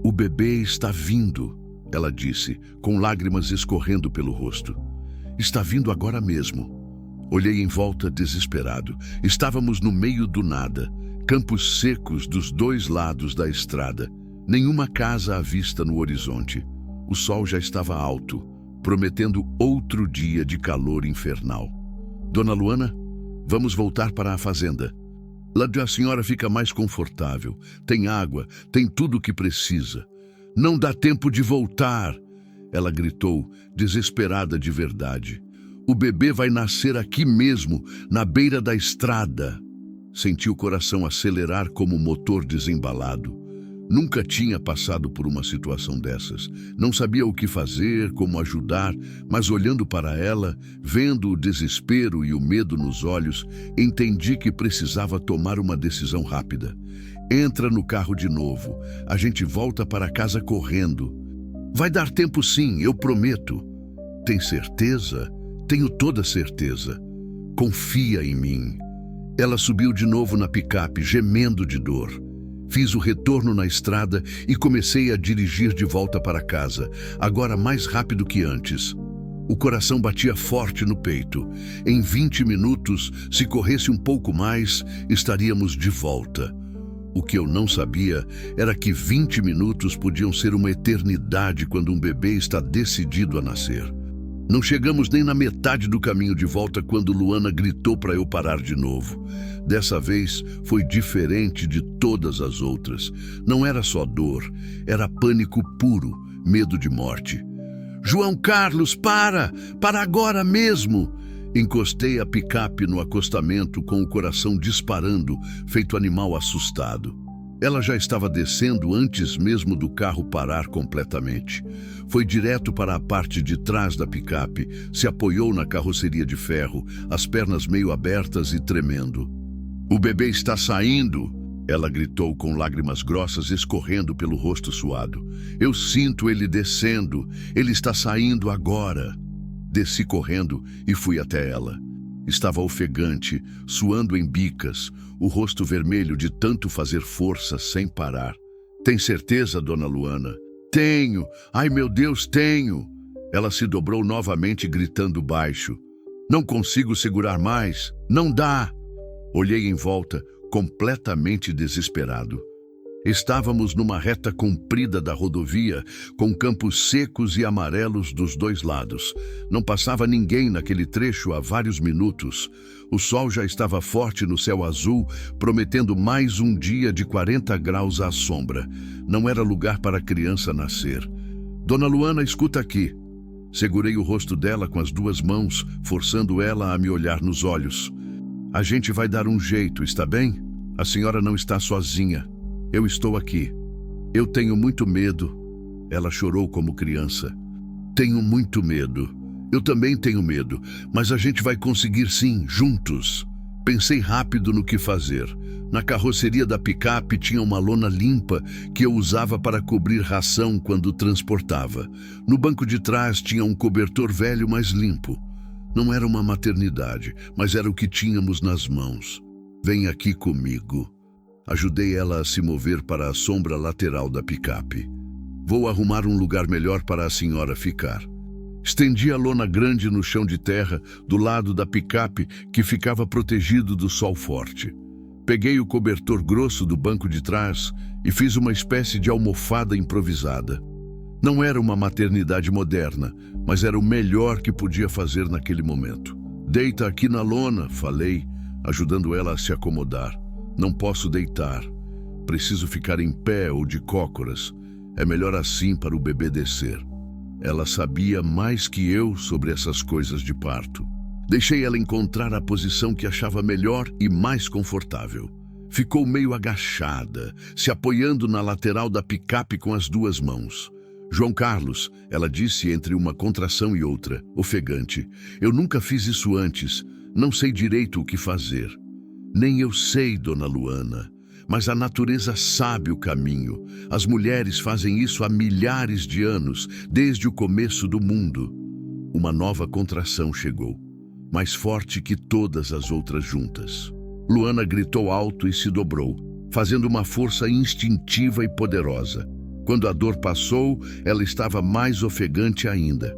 O bebê está vindo, ela disse, com lágrimas escorrendo pelo rosto. Está vindo agora mesmo. Olhei em volta desesperado. Estávamos no meio do nada, campos secos dos dois lados da estrada. Nenhuma casa à vista no horizonte. O sol já estava alto, prometendo outro dia de calor infernal. Dona Luana, vamos voltar para a fazenda. Lá a senhora fica mais confortável. Tem água, tem tudo o que precisa. Não dá tempo de voltar, ela gritou, desesperada de verdade. O bebê vai nascer aqui mesmo, na beira da estrada. Senti o coração acelerar como um motor desembalado. Nunca tinha passado por uma situação dessas. Não sabia o que fazer, como ajudar, mas olhando para ela, vendo o desespero e o medo nos olhos, entendi que precisava tomar uma decisão rápida. Entra no carro de novo. A gente volta para casa correndo. Vai dar tempo sim, eu prometo. Tem certeza? Tenho toda certeza. Confia em mim. Ela subiu de novo na picape, gemendo de dor. Fiz o retorno na estrada e comecei a dirigir de volta para casa, agora mais rápido que antes. O coração batia forte no peito. Em 20 minutos, se corresse um pouco mais, estaríamos de volta. O que eu não sabia era que 20 minutos podiam ser uma eternidade quando um bebê está decidido a nascer. Não chegamos nem na metade do caminho de volta quando Luana gritou para eu parar de novo. Dessa vez foi diferente de todas as outras. Não era só dor, era pânico puro, medo de morte. João Carlos, para! Para agora mesmo! Encostei a picape no acostamento com o coração disparando, feito animal assustado. Ela já estava descendo antes mesmo do carro parar completamente. Foi direto para a parte de trás da picape, se apoiou na carroceria de ferro, as pernas meio abertas e tremendo. "O bebê está saindo!" Ela gritou com lágrimas grossas escorrendo pelo rosto suado. "Eu sinto ele descendo. Ele está saindo agora." Desci correndo e fui até ela. Estava ofegante, suando em bicas, o rosto vermelho de tanto fazer força sem parar. "Tem certeza, Dona Luana?" "Tenho! Ai, meu Deus, tenho!" Ela se dobrou novamente, gritando baixo. "Não consigo segurar mais! Não dá!" Olhei em volta, completamente desesperado. Estávamos numa reta comprida da rodovia, com campos secos e amarelos dos dois lados. Não passava ninguém naquele trecho há vários minutos. O sol já estava forte no céu azul, prometendo mais um dia de 40 graus à sombra. Não era lugar para a criança nascer. "Dona Luana, escuta aqui." Segurei o rosto dela com as duas mãos, forçando ela a me olhar nos olhos. "A gente vai dar um jeito, está bem? A senhora não está sozinha. Eu estou aqui. Eu tenho muito medo." Ela chorou como criança. "Tenho muito medo. Eu também tenho medo, mas a gente vai conseguir sim, juntos." Pensei rápido no que fazer. Na carroceria da picape tinha uma lona limpa que eu usava para cobrir ração quando transportava. No banco de trás tinha um cobertor velho, mas limpo. Não era uma maternidade, mas era o que tínhamos nas mãos. "Vem aqui comigo." Ajudei ela a se mover para a sombra lateral da picape. "Vou arrumar um lugar melhor para a senhora ficar." Estendi a lona grande no chão de terra, do lado da picape, que ficava protegido do sol forte. Peguei o cobertor grosso do banco de trás e fiz uma espécie de almofada improvisada. Não era uma maternidade moderna, mas era o melhor que podia fazer naquele momento. "Deita aqui na lona", falei, ajudando ela a se acomodar. "Não posso deitar. Preciso ficar em pé ou de cócoras. É melhor assim para o bebê descer." Ela sabia mais que eu sobre essas coisas de parto. Deixei ela encontrar a posição que achava melhor e mais confortável. Ficou meio agachada, se apoiando na lateral da picape com as duas mãos. "João Carlos", ela disse entre uma contração e outra, ofegante. "Eu nunca fiz isso antes. Não sei direito o que fazer." "Nem eu sei, Dona Luana, mas a natureza sabe o caminho. As mulheres fazem isso há milhares de anos, desde o começo do mundo." Uma nova contração chegou, mais forte que todas as outras juntas. Luana gritou alto e se dobrou, fazendo uma força instintiva e poderosa. Quando a dor passou, ela estava mais ofegante ainda.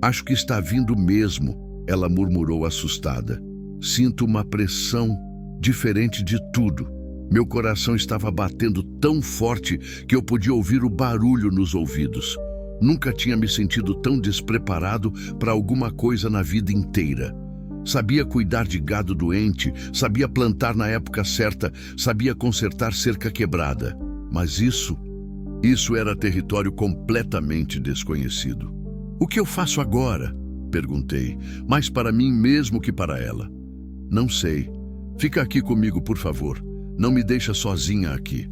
"Acho que está vindo mesmo", ela murmurou assustada. Sinto uma pressão diferente de tudo. Meu coração estava batendo tão forte que eu podia ouvir o barulho nos ouvidos. Nunca tinha me sentido tão despreparado para alguma coisa na vida inteira. Sabia cuidar de gado doente, sabia plantar na época certa, sabia consertar cerca quebrada. Mas isso era território completamente desconhecido. O que eu faço agora? Perguntei, mais para mim mesmo que para ela. Não sei. Fica aqui comigo, por favor. Não me deixa sozinha aqui.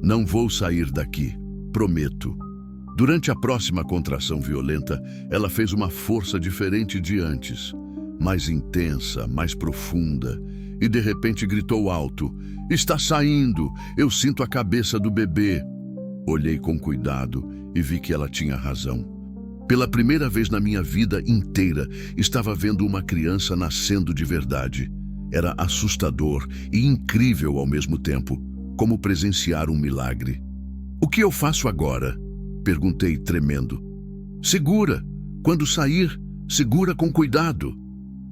Não vou sair daqui, prometo. Durante a próxima contração violenta, ela fez uma força diferente de antes. Mais intensa, mais profunda, e de repente gritou alto: "Está saindo! Eu sinto a cabeça do bebê!" Olhei com cuidado e vi que ela tinha razão. Pela primeira vez na minha vida inteira, estava vendo uma criança nascendo de verdade. Era assustador e incrível ao mesmo tempo, como presenciar um milagre. "O que eu faço agora?" Perguntei, tremendo. "Segura! Quando sair, segura com cuidado."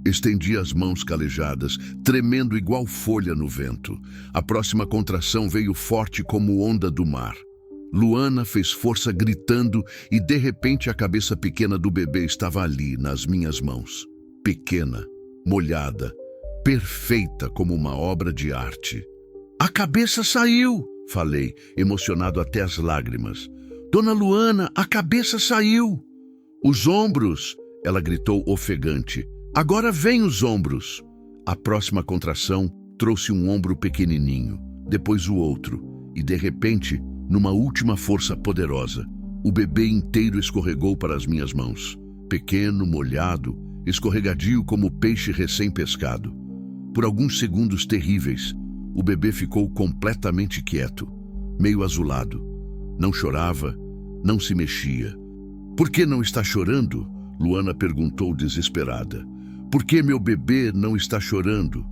Estendi as mãos calejadas, tremendo igual folha no vento. A próxima contração veio forte como onda do mar. Luana fez força gritando e de repente a cabeça pequena do bebê estava ali, nas minhas mãos. Pequena, molhada, perfeita como uma obra de arte. "A cabeça saiu!" falei, emocionado até as lágrimas. "Dona Luana, a cabeça saiu!" "Os ombros!" ela gritou ofegante. "Agora vem os ombros!" A próxima contração trouxe um ombro pequenininho, depois o outro, e de repente, numa última força poderosa, o bebê inteiro escorregou para as minhas mãos. Pequeno, molhado, escorregadio como peixe recém-pescado. Por alguns segundos terríveis, o bebê ficou completamente quieto, meio azulado. Não chorava, não se mexia. "Por que não está chorando?" Luana perguntou desesperada. "Por que meu bebê não está chorando?"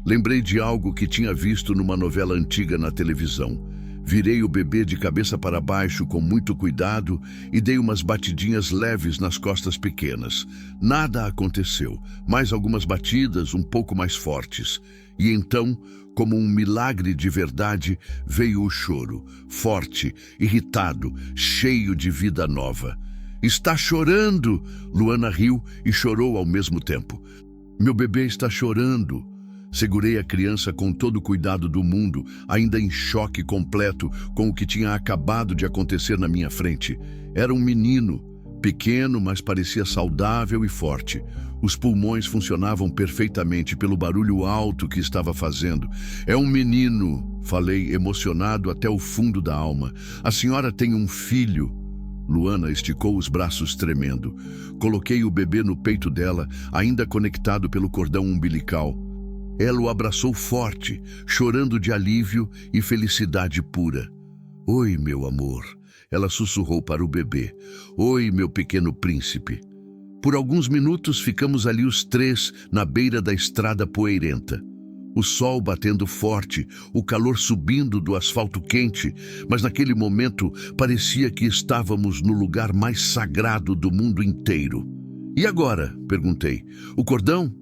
Lembrei de algo que tinha visto numa novela antiga na televisão. Virei o bebê de cabeça para baixo com muito cuidado e dei umas batidinhas leves nas costas pequenas. Nada aconteceu, mais algumas batidas um pouco mais fortes. E então, como um milagre de verdade, veio o choro, forte, irritado, cheio de vida nova. "Está chorando!" Luana riu e chorou ao mesmo tempo. "Meu bebê está chorando!" Segurei a criança com todo o cuidado do mundo, ainda em choque completo com o que tinha acabado de acontecer na minha frente. Era um menino, pequeno, mas parecia saudável e forte. Os pulmões funcionavam perfeitamente pelo barulho alto que estava fazendo. "É um menino!" falei, emocionado até o fundo da alma. "A senhora tem um filho!" Luana esticou os braços tremendo. Coloquei o bebê no peito dela, ainda conectado pelo cordão umbilical. Ela o abraçou forte, chorando de alívio e felicidade pura. "Oi, meu amor," ela sussurrou para o bebê. "Oi, meu pequeno príncipe." Por alguns minutos ficamos ali os três, na beira da estrada poeirenta. O sol batendo forte, o calor subindo do asfalto quente, mas naquele momento parecia que estávamos no lugar mais sagrado do mundo inteiro. "E agora?" perguntei. "O cordão?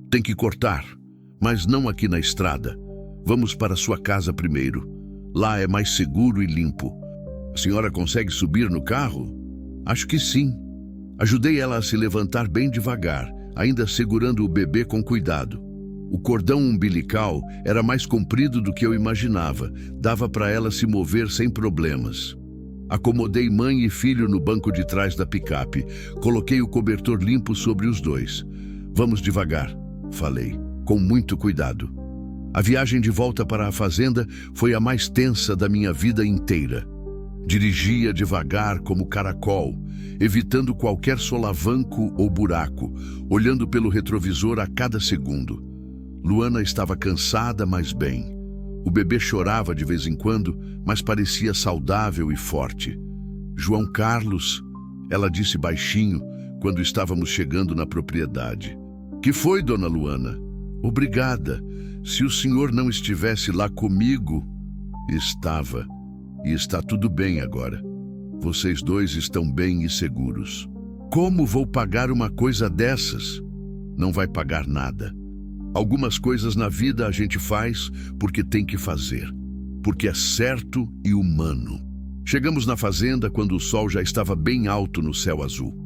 Tem que cortar. Mas não aqui na estrada. Vamos para sua casa primeiro. Lá é mais seguro e limpo." "A senhora consegue subir no carro?" "Acho que sim." Ajudei ela a se levantar bem devagar, ainda segurando o bebê com cuidado. O cordão umbilical era mais comprido do que eu imaginava. Dava para ela se mover sem problemas. Acomodei mãe e filho no banco de trás da picape. Coloquei o cobertor limpo sobre os dois. "Vamos devagar," falei, com muito cuidado. A viagem de volta para a fazenda foi a mais tensa da minha vida inteira. Dirigia devagar como caracol, evitando qualquer solavanco ou buraco, olhando pelo retrovisor a cada segundo. Luana estava cansada, mas bem. O bebê chorava de vez em quando, mas parecia saudável e forte. "João Carlos," ela disse baixinho, quando estávamos chegando na propriedade. "Que foi, dona Luana?" "Obrigada. Se o senhor não estivesse lá comigo..." "Estava. E está tudo bem agora. Vocês dois estão bem e seguros." "Como vou pagar uma coisa dessas?" "Não vai pagar nada." Algumas coisas na vida a gente faz porque tem que fazer, porque é certo e humano. Chegamos na fazenda quando o sol já estava bem alto no céu azul.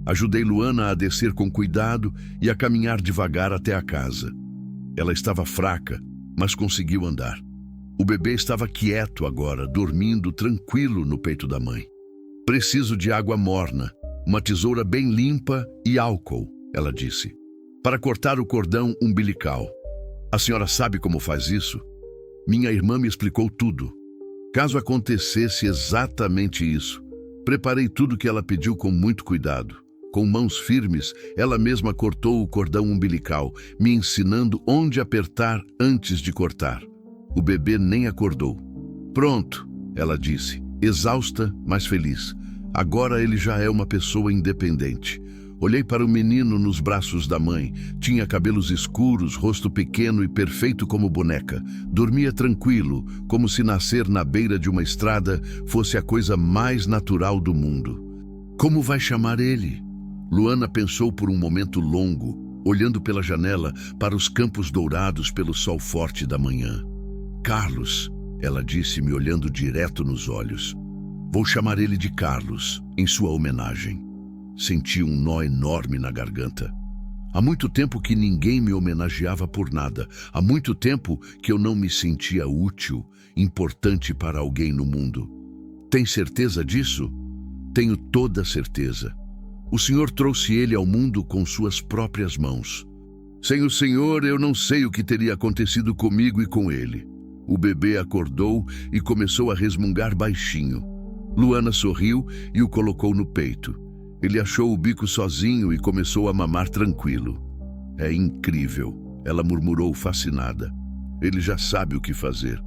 Ajudei Luana a descer com cuidado e a caminhar devagar até a casa. Ela estava fraca, mas conseguiu andar. O bebê estava quieto agora, dormindo tranquilo no peito da mãe. Preciso de água morna, uma tesoura bem limpa e álcool, ela disse, para cortar o cordão umbilical. A senhora sabe como faz isso? Minha irmã me explicou tudo. Caso acontecesse exatamente isso, preparei tudo que ela pediu com muito cuidado. Com mãos firmes, ela mesma cortou o cordão umbilical, me ensinando onde apertar antes de cortar. O bebê nem acordou. Pronto, ela disse, exausta, mas feliz. Agora ele já é uma pessoa independente. Olhei para o menino nos braços da mãe. Tinha cabelos escuros, rosto pequeno e perfeito como boneca. Dormia tranquilo, como se nascer na beira de uma estrada fosse a coisa mais natural do mundo. Como vai chamar ele? Luana pensou por um momento longo, olhando pela janela para os campos dourados pelo sol forte da manhã. Carlos, ela disse, me olhando direto nos olhos. Vou chamar ele de Carlos, em sua homenagem. Senti um nó enorme na garganta. Há muito tempo que ninguém me homenageava por nada. Há muito tempo que eu não me sentia útil, importante para alguém no mundo. Tem certeza disso? Tenho toda certeza. O Senhor trouxe ele ao mundo com suas próprias mãos. Sem o Senhor, eu não sei o que teria acontecido comigo e com ele. O bebê acordou e começou a resmungar baixinho. Luana sorriu e o colocou no peito. Ele achou o bico sozinho e começou a mamar tranquilo. É incrível, ela murmurou fascinada. Ele já sabe o que fazer.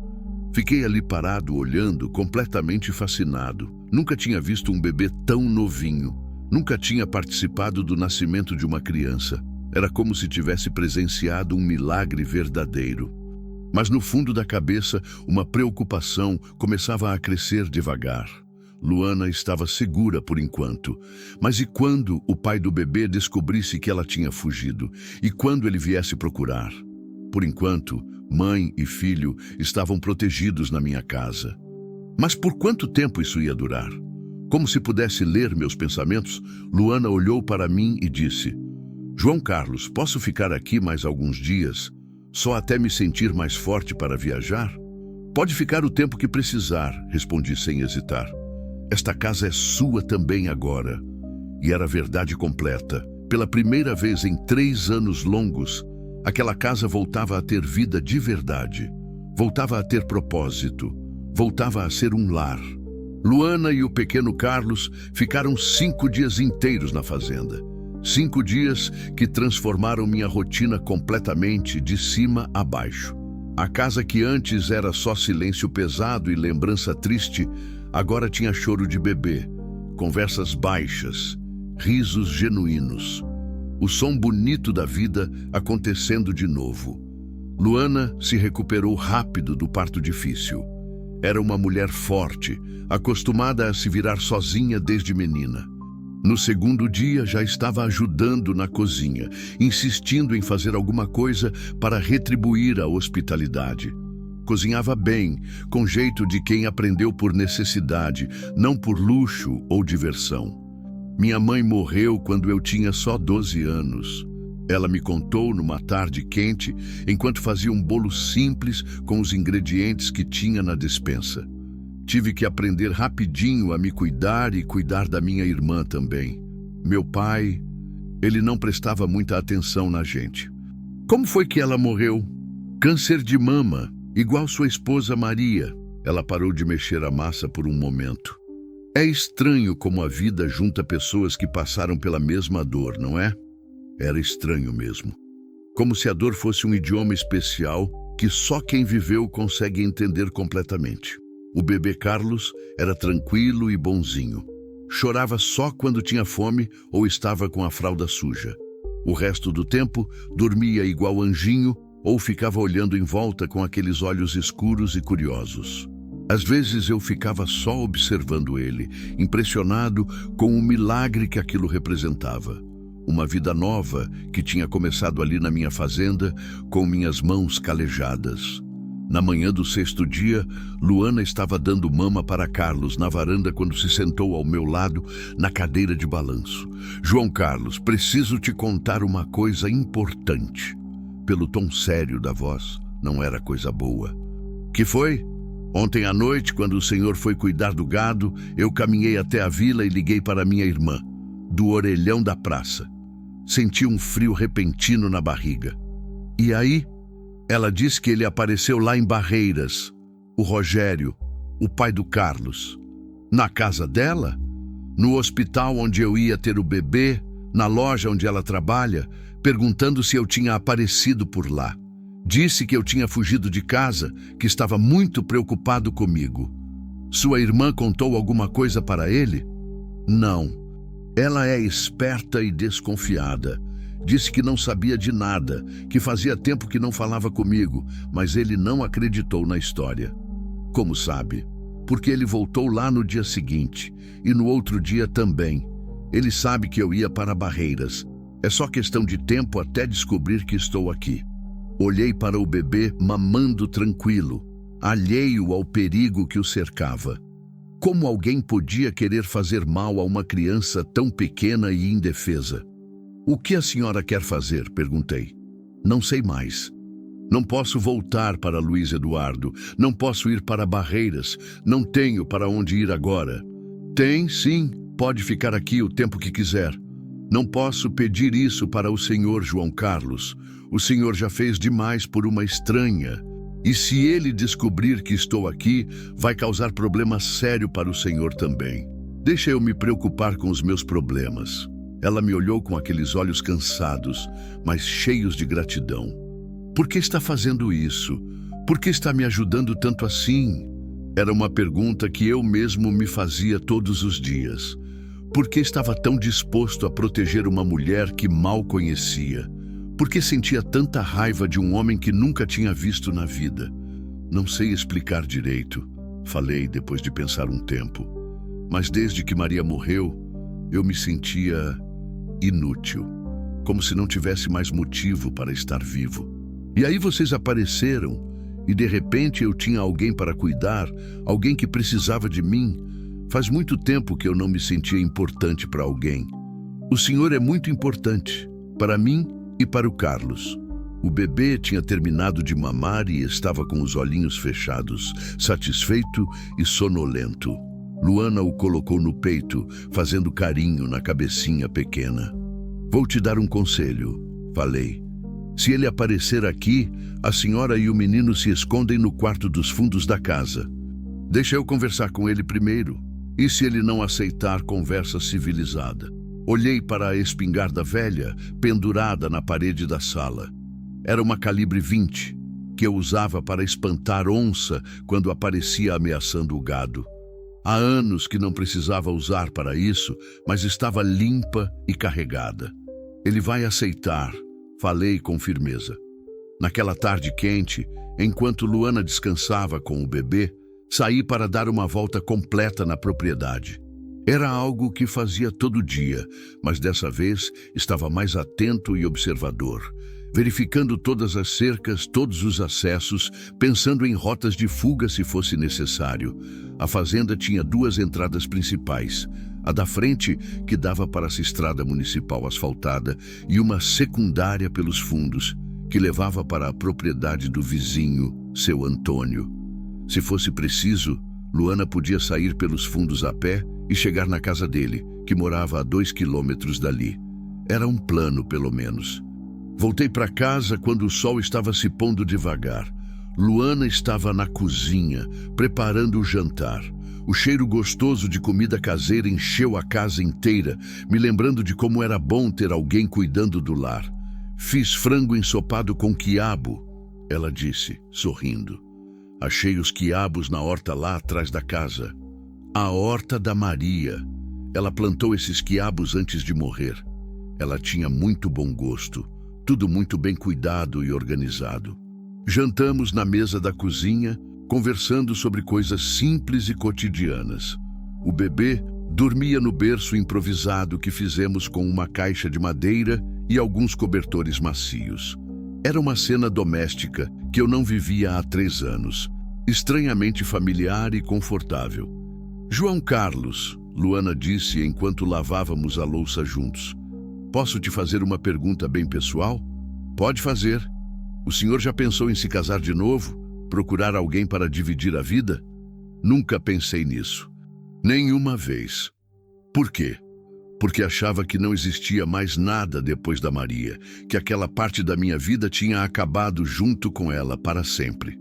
Fiquei ali parado, olhando, completamente fascinado. Nunca tinha visto um bebê tão novinho. Nunca tinha participado do nascimento de uma criança. Era como se tivesse presenciado um milagre verdadeiro. Mas no fundo da cabeça, uma preocupação começava a crescer devagar. Luana estava segura por enquanto. Mas e quando o pai do bebê descobrisse que ela tinha fugido? E quando ele viesse procurar? Por enquanto, mãe e filho estavam protegidos na minha casa. Mas por quanto tempo isso ia durar? Como se pudesse ler meus pensamentos, Luana olhou para mim e disse: João Carlos, posso ficar aqui mais alguns dias? Só até me sentir mais forte para viajar? Pode ficar o tempo que precisar, respondi sem hesitar. Esta casa é sua também agora. E era verdade completa. Pela primeira vez em 3 anos longos, aquela casa voltava a ter vida de verdade. Voltava a ter propósito. Voltava a ser um lar. Luana e o pequeno Carlos ficaram 5 dias inteiros na fazenda. 5 dias que transformaram minha rotina completamente de cima a baixo. A casa que antes era só silêncio pesado e lembrança triste, agora tinha choro de bebê, conversas baixas, risos genuínos. O som bonito da vida acontecendo de novo. Luana se recuperou rápido do parto difícil. Era uma mulher forte, acostumada a se virar sozinha desde menina. No segundo dia já estava ajudando na cozinha, insistindo em fazer alguma coisa para retribuir a hospitalidade. Cozinhava bem, com jeito de quem aprendeu por necessidade, não por luxo ou diversão. Minha mãe morreu quando eu tinha só 12 anos. Ela me contou numa tarde quente, enquanto fazia um bolo simples com os ingredientes que tinha na despensa. Tive que aprender rapidinho a me cuidar e cuidar da minha irmã também. Meu pai, ele não prestava muita atenção na gente. Como foi que ela morreu? Câncer de mama, igual sua esposa Maria. Ela parou de mexer a massa por um momento. É estranho como a vida junta pessoas que passaram pela mesma dor, não é? Era estranho mesmo. Como se a dor fosse um idioma especial que só quem viveu consegue entender completamente. O bebê Carlos era tranquilo e bonzinho. Chorava só quando tinha fome ou estava com a fralda suja. O resto do tempo, dormia igual anjinho ou ficava olhando em volta com aqueles olhos escuros e curiosos. Às vezes eu ficava só observando ele, impressionado com o milagre que aquilo representava. uma vida nova que tinha começado ali na minha fazenda, com minhas mãos calejadas. Na manhã do 6º dia, Luana estava dando mama para Carlos na varanda quando se sentou ao meu lado na cadeira de balanço. João Carlos, preciso te contar uma coisa importante. Pelo tom sério da voz, não era coisa boa. Que foi? Ontem à noite, quando o senhor foi cuidar do gado, eu caminhei até a vila e liguei para minha irmã, do orelhão da praça. Senti um frio repentino na barriga. E aí? Ela disse que ele apareceu lá em Barreiras, o Rogério, o pai do Carlos. Na casa dela? No hospital onde eu ia ter o bebê, na loja onde ela trabalha, perguntando se eu tinha aparecido por lá. Disse que eu tinha fugido de casa, que estava muito preocupado comigo. Sua irmã contou alguma coisa para ele? Não. Ela é esperta e desconfiada. Disse que não sabia de nada, que fazia tempo que não falava comigo, mas ele não acreditou na história. Como sabe? Porque ele voltou lá no dia seguinte, e no outro dia também. Ele sabe que eu ia para Barreiras. É só questão de tempo até descobrir que estou aqui. Olhei para o bebê mamando tranquilo, alheio ao perigo que o cercava. Como alguém podia querer fazer mal a uma criança tão pequena e indefesa? O que a senhora quer fazer? Perguntei. Não sei mais. Não posso voltar para Luiz Eduardo. Não posso ir para Barreiras. Não tenho para onde ir agora. Tem, sim. Pode ficar aqui o tempo que quiser. Não posso pedir isso para o senhor João Carlos. O senhor já fez demais por uma estranha. E se ele descobrir que estou aqui, vai causar problema sério para o senhor também. Deixa eu me preocupar com os meus problemas. Ela me olhou com aqueles olhos cansados, mas cheios de gratidão. Por que está fazendo isso? Por que está me ajudando tanto assim? Era uma pergunta que eu mesmo me fazia todos os dias. Por que estava tão disposto a proteger uma mulher que mal conhecia? Por que sentia tanta raiva de um homem que nunca tinha visto na vida? Não sei explicar direito, falei depois de pensar um tempo. Mas desde que Maria morreu, eu me sentia inútil, como se não tivesse mais motivo para estar vivo. E aí vocês apareceram, e de repente eu tinha alguém para cuidar, alguém que precisava de mim. Faz muito tempo que eu não me sentia importante para alguém. O senhor é muito importante, para mim e para o Carlos. O bebê tinha terminado de mamar e estava com os olhinhos fechados, satisfeito e sonolento. Luana o colocou no peito, fazendo carinho na cabecinha pequena. Vou te dar um conselho, falei. Se ele aparecer aqui, a senhora e o menino se escondem no quarto dos fundos da casa. Deixa eu conversar com ele primeiro. E se ele não aceitar conversa civilizada? Olhei para a espingarda velha, pendurada na parede da sala. Era uma calibre 20, que eu usava para espantar onça quando aparecia ameaçando o gado. Há anos que não precisava usar para isso, mas estava limpa e carregada. Ele vai aceitar, falei com firmeza. Naquela tarde quente, enquanto Luana descansava com o bebê, saí para dar uma volta completa na propriedade. Era algo que fazia todo dia, mas dessa vez estava mais atento e observador, verificando todas as cercas, todos os acessos, pensando em rotas de fuga se fosse necessário. A fazenda tinha 2 entradas principais, a da frente, que dava para essa estrada municipal asfaltada, e uma secundária pelos fundos, que levava para a propriedade do vizinho, seu Antônio. Se fosse preciso, Luana podia sair pelos fundos a pé e chegar na casa dele, que morava a 2 quilômetros dali. Era um plano, pelo menos. Voltei para casa quando o sol estava se pondo devagar. Luana estava na cozinha, preparando o jantar. O cheiro gostoso de comida caseira encheu a casa inteira, me lembrando de como era bom ter alguém cuidando do lar. Fiz frango ensopado com quiabo, ela disse, sorrindo. Achei os quiabos na horta lá atrás da casa. A horta da Maria. Ela plantou esses quiabos antes de morrer. Ela tinha muito bom gosto, tudo muito bem cuidado e organizado. Jantamos na mesa da cozinha, conversando sobre coisas simples e cotidianas. O bebê Dormia no berço improvisado que fizemos com uma caixa de madeira e alguns cobertores macios. Era uma cena doméstica que eu não vivia há 3 anos, estranhamente familiar e confortável. João Carlos, Luana disse enquanto lavávamos a louça juntos. Posso te fazer uma pergunta bem pessoal? Pode fazer. O senhor já pensou em se casar de novo? Procurar alguém para dividir a vida? Nunca pensei nisso. Nenhuma vez. Por quê? Porque achava que não existia mais nada depois da Maria, que aquela parte da minha vida tinha acabado junto com ela para sempre.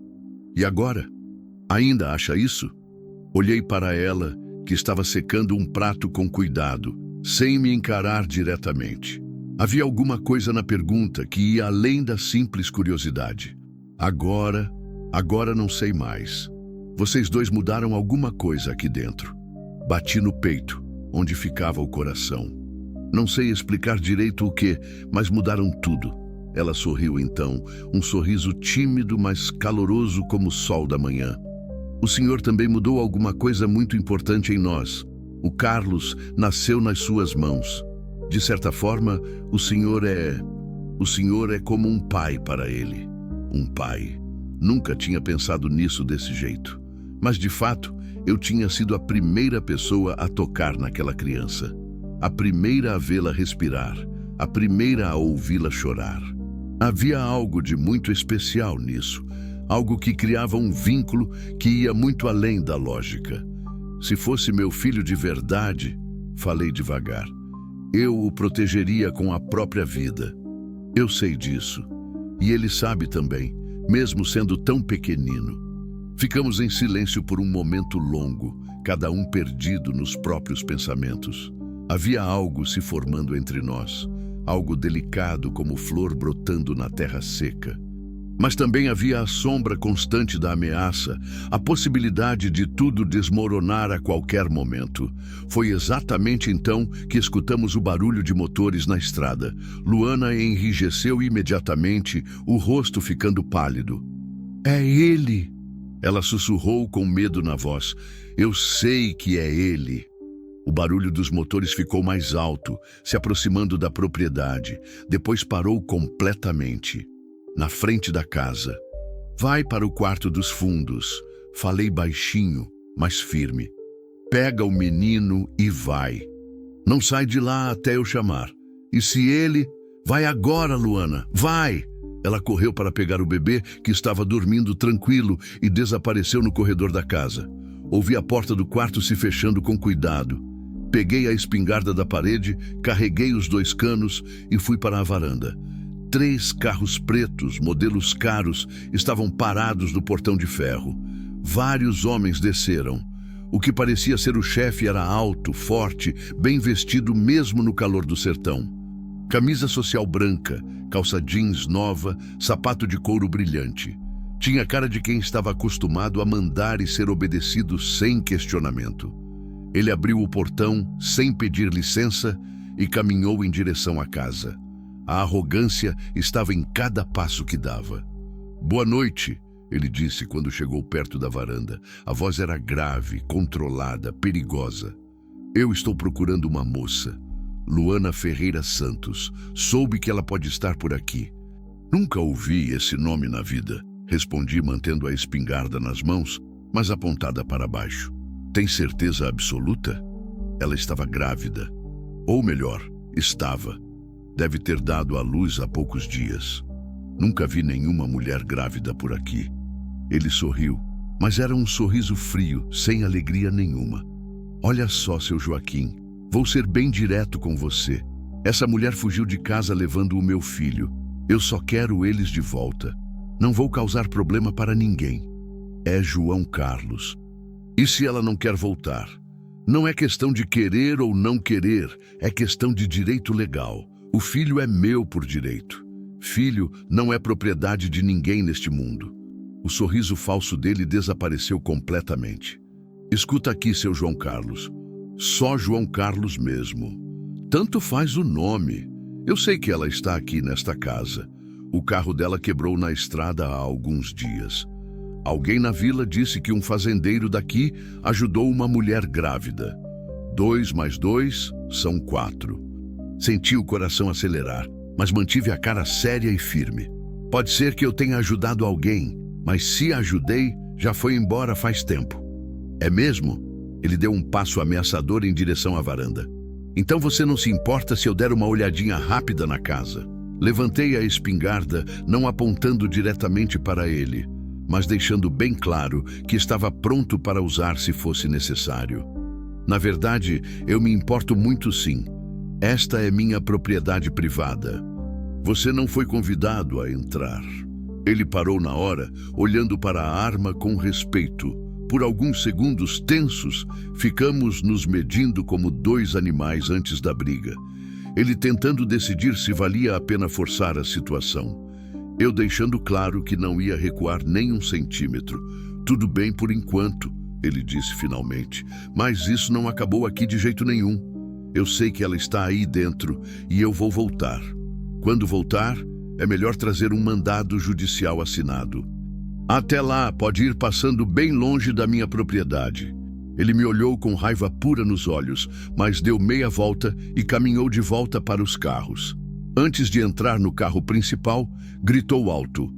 E agora? Ainda acha isso? Olhei para ela, que estava secando um prato com cuidado, sem me encarar diretamente. Havia alguma coisa na pergunta que ia além da simples curiosidade. Agora não sei mais. Vocês dois mudaram alguma coisa aqui dentro. Bati no peito, onde ficava o coração. Não sei explicar direito o que, mas mudaram tudo. Ela sorriu então, um sorriso tímido, mas caloroso como o sol da manhã. O senhor também mudou alguma coisa muito importante em nós. O Carlos nasceu nas suas mãos. De certa forma, o senhor é como um pai para ele. Um pai. Nunca tinha pensado nisso desse jeito. Mas, de fato, eu tinha sido a primeira pessoa a tocar naquela criança. A primeira a vê-la respirar. A primeira a ouvi-la chorar. Havia algo de muito especial nisso. Algo que criava um vínculo que ia muito além da lógica. Se fosse meu filho de verdade, falei devagar, eu o protegeria com a própria vida. Eu sei disso. E ele sabe também, mesmo sendo tão pequenino. Ficamos em silêncio por um momento longo, cada um perdido nos próprios pensamentos. Havia algo se formando entre nós, algo delicado como flor brotando na terra seca. Mas também havia a sombra constante da ameaça, a possibilidade de tudo desmoronar a qualquer momento. Foi exatamente então que escutamos o barulho de motores na estrada. Luana enrijeceu imediatamente, o rosto ficando pálido. É ele! Ela sussurrou com medo na voz. Eu sei que é ele. O barulho dos motores ficou mais alto, se aproximando da propriedade. Depois parou completamente. Na frente da casa. Vai para o quarto dos fundos. Falei baixinho, mas firme. Pega o menino e vai. Não sai de lá até eu chamar. E se ele... Vai agora, Luana, vai! Ela correu para pegar o bebê, que estava dormindo tranquilo, e desapareceu no corredor da casa. Ouvi a porta do quarto se fechando com cuidado. Peguei a espingarda da parede, carreguei os 2 canos e fui para a varanda. 3 carros pretos, modelos caros, estavam parados no portão de ferro. Vários homens desceram. O que parecia ser o chefe era alto, forte, bem vestido mesmo no calor do sertão. Camisa social branca, calça jeans nova, sapato de couro brilhante. Tinha cara de quem estava acostumado a mandar e ser obedecido sem questionamento. Ele abriu o portão sem pedir licença e caminhou em direção à casa. A arrogância estava em cada passo que dava. Boa noite, ele disse quando chegou perto da varanda. A voz era grave, controlada, perigosa. Eu estou procurando uma moça. Luana Ferreira Santos. Soube que ela pode estar por aqui. Nunca ouvi esse nome na vida, respondi mantendo a espingarda nas mãos, mas apontada para baixo. Tem certeza absoluta? Ela estava grávida. Ou melhor, estava. Deve ter dado à luz há poucos dias. Nunca vi nenhuma mulher grávida por aqui. Ele sorriu, mas era um sorriso frio, sem alegria nenhuma. Olha só, seu Joaquim, vou ser bem direto com você. Essa mulher fugiu de casa levando o meu filho. Eu só quero eles de volta. Não vou causar problema para ninguém. É João Carlos. E se ela não quer voltar? Não é questão de querer ou não querer, é questão de direito legal. O filho é meu por direito. Filho não é propriedade de ninguém neste mundo. O sorriso falso dele desapareceu completamente. Escuta aqui, seu João Carlos. Só João Carlos mesmo. Tanto faz o nome. Eu sei que ela está aqui nesta casa. O carro dela quebrou na estrada há alguns dias. Alguém na vila disse que um fazendeiro daqui ajudou uma mulher grávida. 2 mais 2 são 4. Senti o coração acelerar, mas mantive a cara séria e firme. Pode ser que eu tenha ajudado alguém, mas se ajudei, já foi embora faz tempo. É mesmo? Ele deu um passo ameaçador em direção à varanda. Então você não se importa se eu der uma olhadinha rápida na casa? Levantei a espingarda, não apontando diretamente para ele, mas deixando bem claro que estava pronto para usar se fosse necessário. Na verdade, eu me importo muito sim. Esta é minha propriedade privada. Você não foi convidado a entrar. Ele parou na hora, olhando para a arma com respeito. Por alguns segundos tensos, ficamos nos medindo como dois animais antes da briga. Ele tentando decidir se valia a pena forçar a situação. Eu deixando claro que não ia recuar nem 1 centímetro. Tudo bem por enquanto, ele disse finalmente, mas isso não acabou aqui de jeito nenhum. Eu sei que ela está aí dentro e eu vou voltar. Quando voltar, é melhor trazer um mandado judicial assinado. Até lá, pode ir passando bem longe da minha propriedade. Ele me olhou com raiva pura nos olhos, mas deu meia volta e caminhou de volta para os carros. Antes de entrar no carro principal, gritou alto: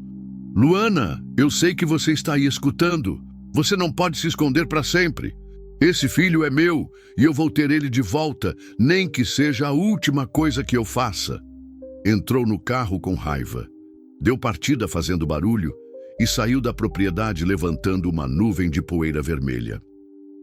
Luana, eu sei que você está aí escutando. Você não pode se esconder para sempre. Esse filho é meu e eu vou ter ele de volta, nem que seja a última coisa que eu faça. Entrou no carro com raiva. Deu partida fazendo barulho e saiu da propriedade levantando uma nuvem de poeira vermelha.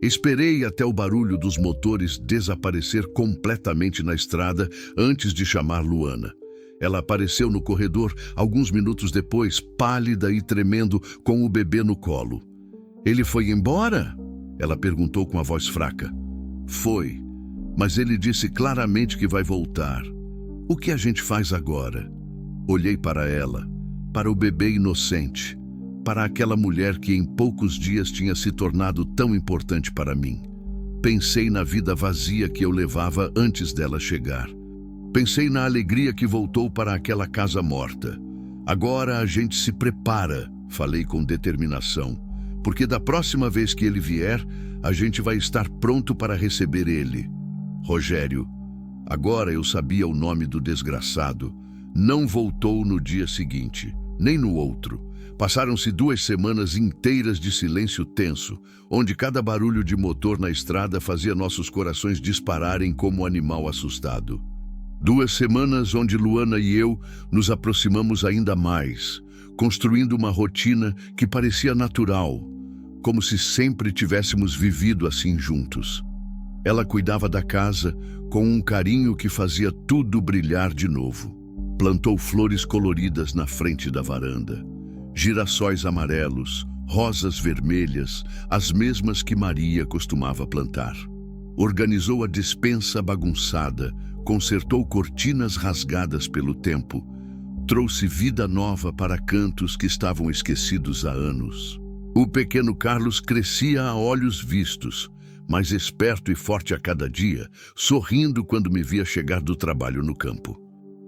Esperei até o barulho dos motores desaparecer completamente na estrada antes de chamar Luana. Ela apareceu no corredor alguns minutos depois, pálida e tremendo, com o bebê no colo. Ele foi embora? Ela perguntou com a voz fraca. Foi, mas ele disse claramente que vai voltar. O que a gente faz agora? Olhei para ela, para o bebê inocente, para aquela mulher que em poucos dias tinha se tornado tão importante para mim. Pensei na vida vazia que eu levava antes dela chegar. Pensei na alegria que voltou para aquela casa morta. Agora a gente se prepara, falei com determinação, porque da próxima vez que ele vier, a gente vai estar pronto para receber ele. Rogério, agora eu sabia o nome do desgraçado, não voltou no dia seguinte, nem no outro. Passaram-se 2 semanas inteiras de silêncio tenso, onde cada barulho de motor na estrada fazia nossos corações dispararem como um animal assustado. 2 semanas onde Luana e eu nos aproximamos ainda mais, construindo uma rotina que parecia natural, como se sempre tivéssemos vivido assim juntos. Ela cuidava da casa com um carinho que fazia tudo brilhar de novo. Plantou flores coloridas na frente da varanda. Girassóis amarelos, rosas vermelhas, as mesmas que Maria costumava plantar. Organizou a despensa bagunçada, consertou cortinas rasgadas pelo tempo, trouxe vida nova para cantos que estavam esquecidos há anos. O pequeno Carlos crescia a olhos vistos, mais esperto e forte a cada dia, sorrindo quando me via chegar do trabalho no campo.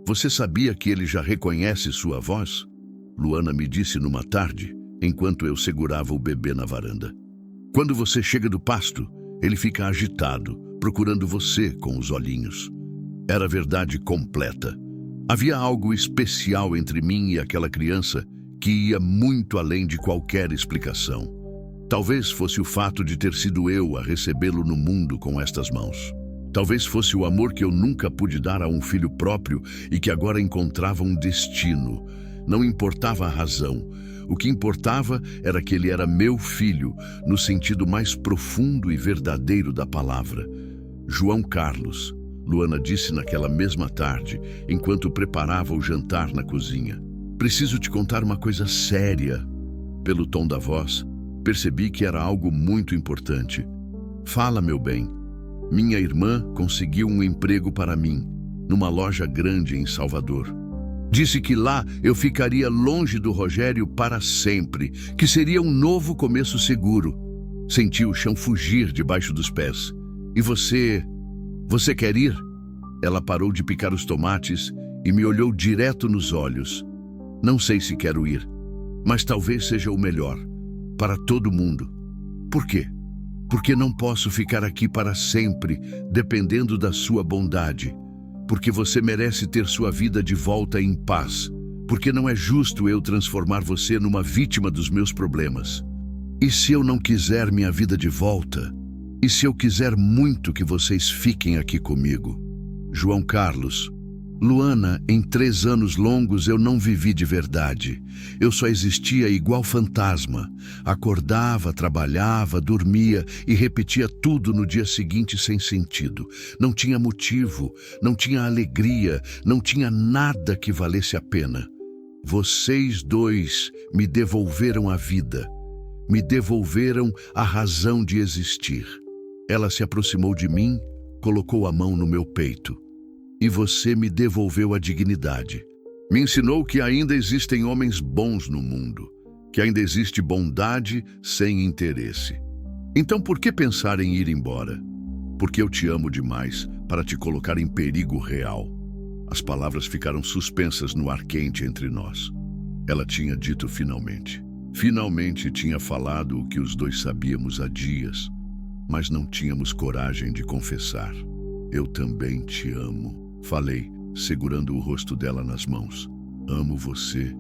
Você sabia que ele já reconhece sua voz? Luana me disse numa tarde, enquanto eu segurava o bebê na varanda. Quando você chega do pasto, ele fica agitado, procurando você com os olhinhos. Era verdade completa. Havia algo especial entre mim e aquela criança que ia muito além de qualquer explicação. Talvez fosse o fato de ter sido eu a recebê-lo no mundo com estas mãos. Talvez fosse o amor que eu nunca pude dar a um filho próprio e que agora encontrava um destino. Não importava a razão. O que importava era que ele era meu filho, no sentido mais profundo e verdadeiro da palavra. João Carlos, Luana disse naquela mesma tarde, enquanto preparava o jantar na cozinha. Preciso te contar uma coisa séria. Pelo tom da voz, percebi que era algo muito importante. Fala, meu bem. Minha irmã conseguiu um emprego para mim, numa loja grande em Salvador. Disse que lá eu ficaria longe do Rogério para sempre, que seria um novo começo seguro. Senti o chão fugir debaixo dos pés. E você quer ir? Ela parou de picar os tomates e me olhou direto nos olhos. Não sei se quero ir, mas talvez seja o melhor, para todo mundo. Por quê? porque não posso ficar aqui para sempre, dependendo da sua bondade, porque você merece ter sua vida de volta em paz, porque não é justo eu transformar você numa vítima dos meus problemas. E se eu não quiser minha vida de volta? E se eu quiser muito que vocês fiquem aqui comigo? João Carlos: Luana, em 3 anos longos eu não vivi de verdade. Eu só existia igual fantasma. Acordava, trabalhava, dormia e repetia tudo no dia seguinte sem sentido. Não tinha motivo, não tinha alegria, não tinha nada que valesse a pena. Vocês dois me devolveram a vida, me devolveram a razão de existir. Ela se aproximou de mim, colocou a mão no meu peito. E você me devolveu a dignidade. Me ensinou que ainda existem homens bons no mundo, que ainda existe bondade sem interesse. Então por que pensar em ir embora? Porque eu te amo demais para te colocar em perigo real. As palavras ficaram suspensas no ar quente entre nós. Ela tinha dito finalmente. Finalmente tinha falado o que os dois sabíamos há dias, mas não tínhamos coragem de confessar. Eu também te amo. Falei, segurando o rosto dela nas mãos. Amo você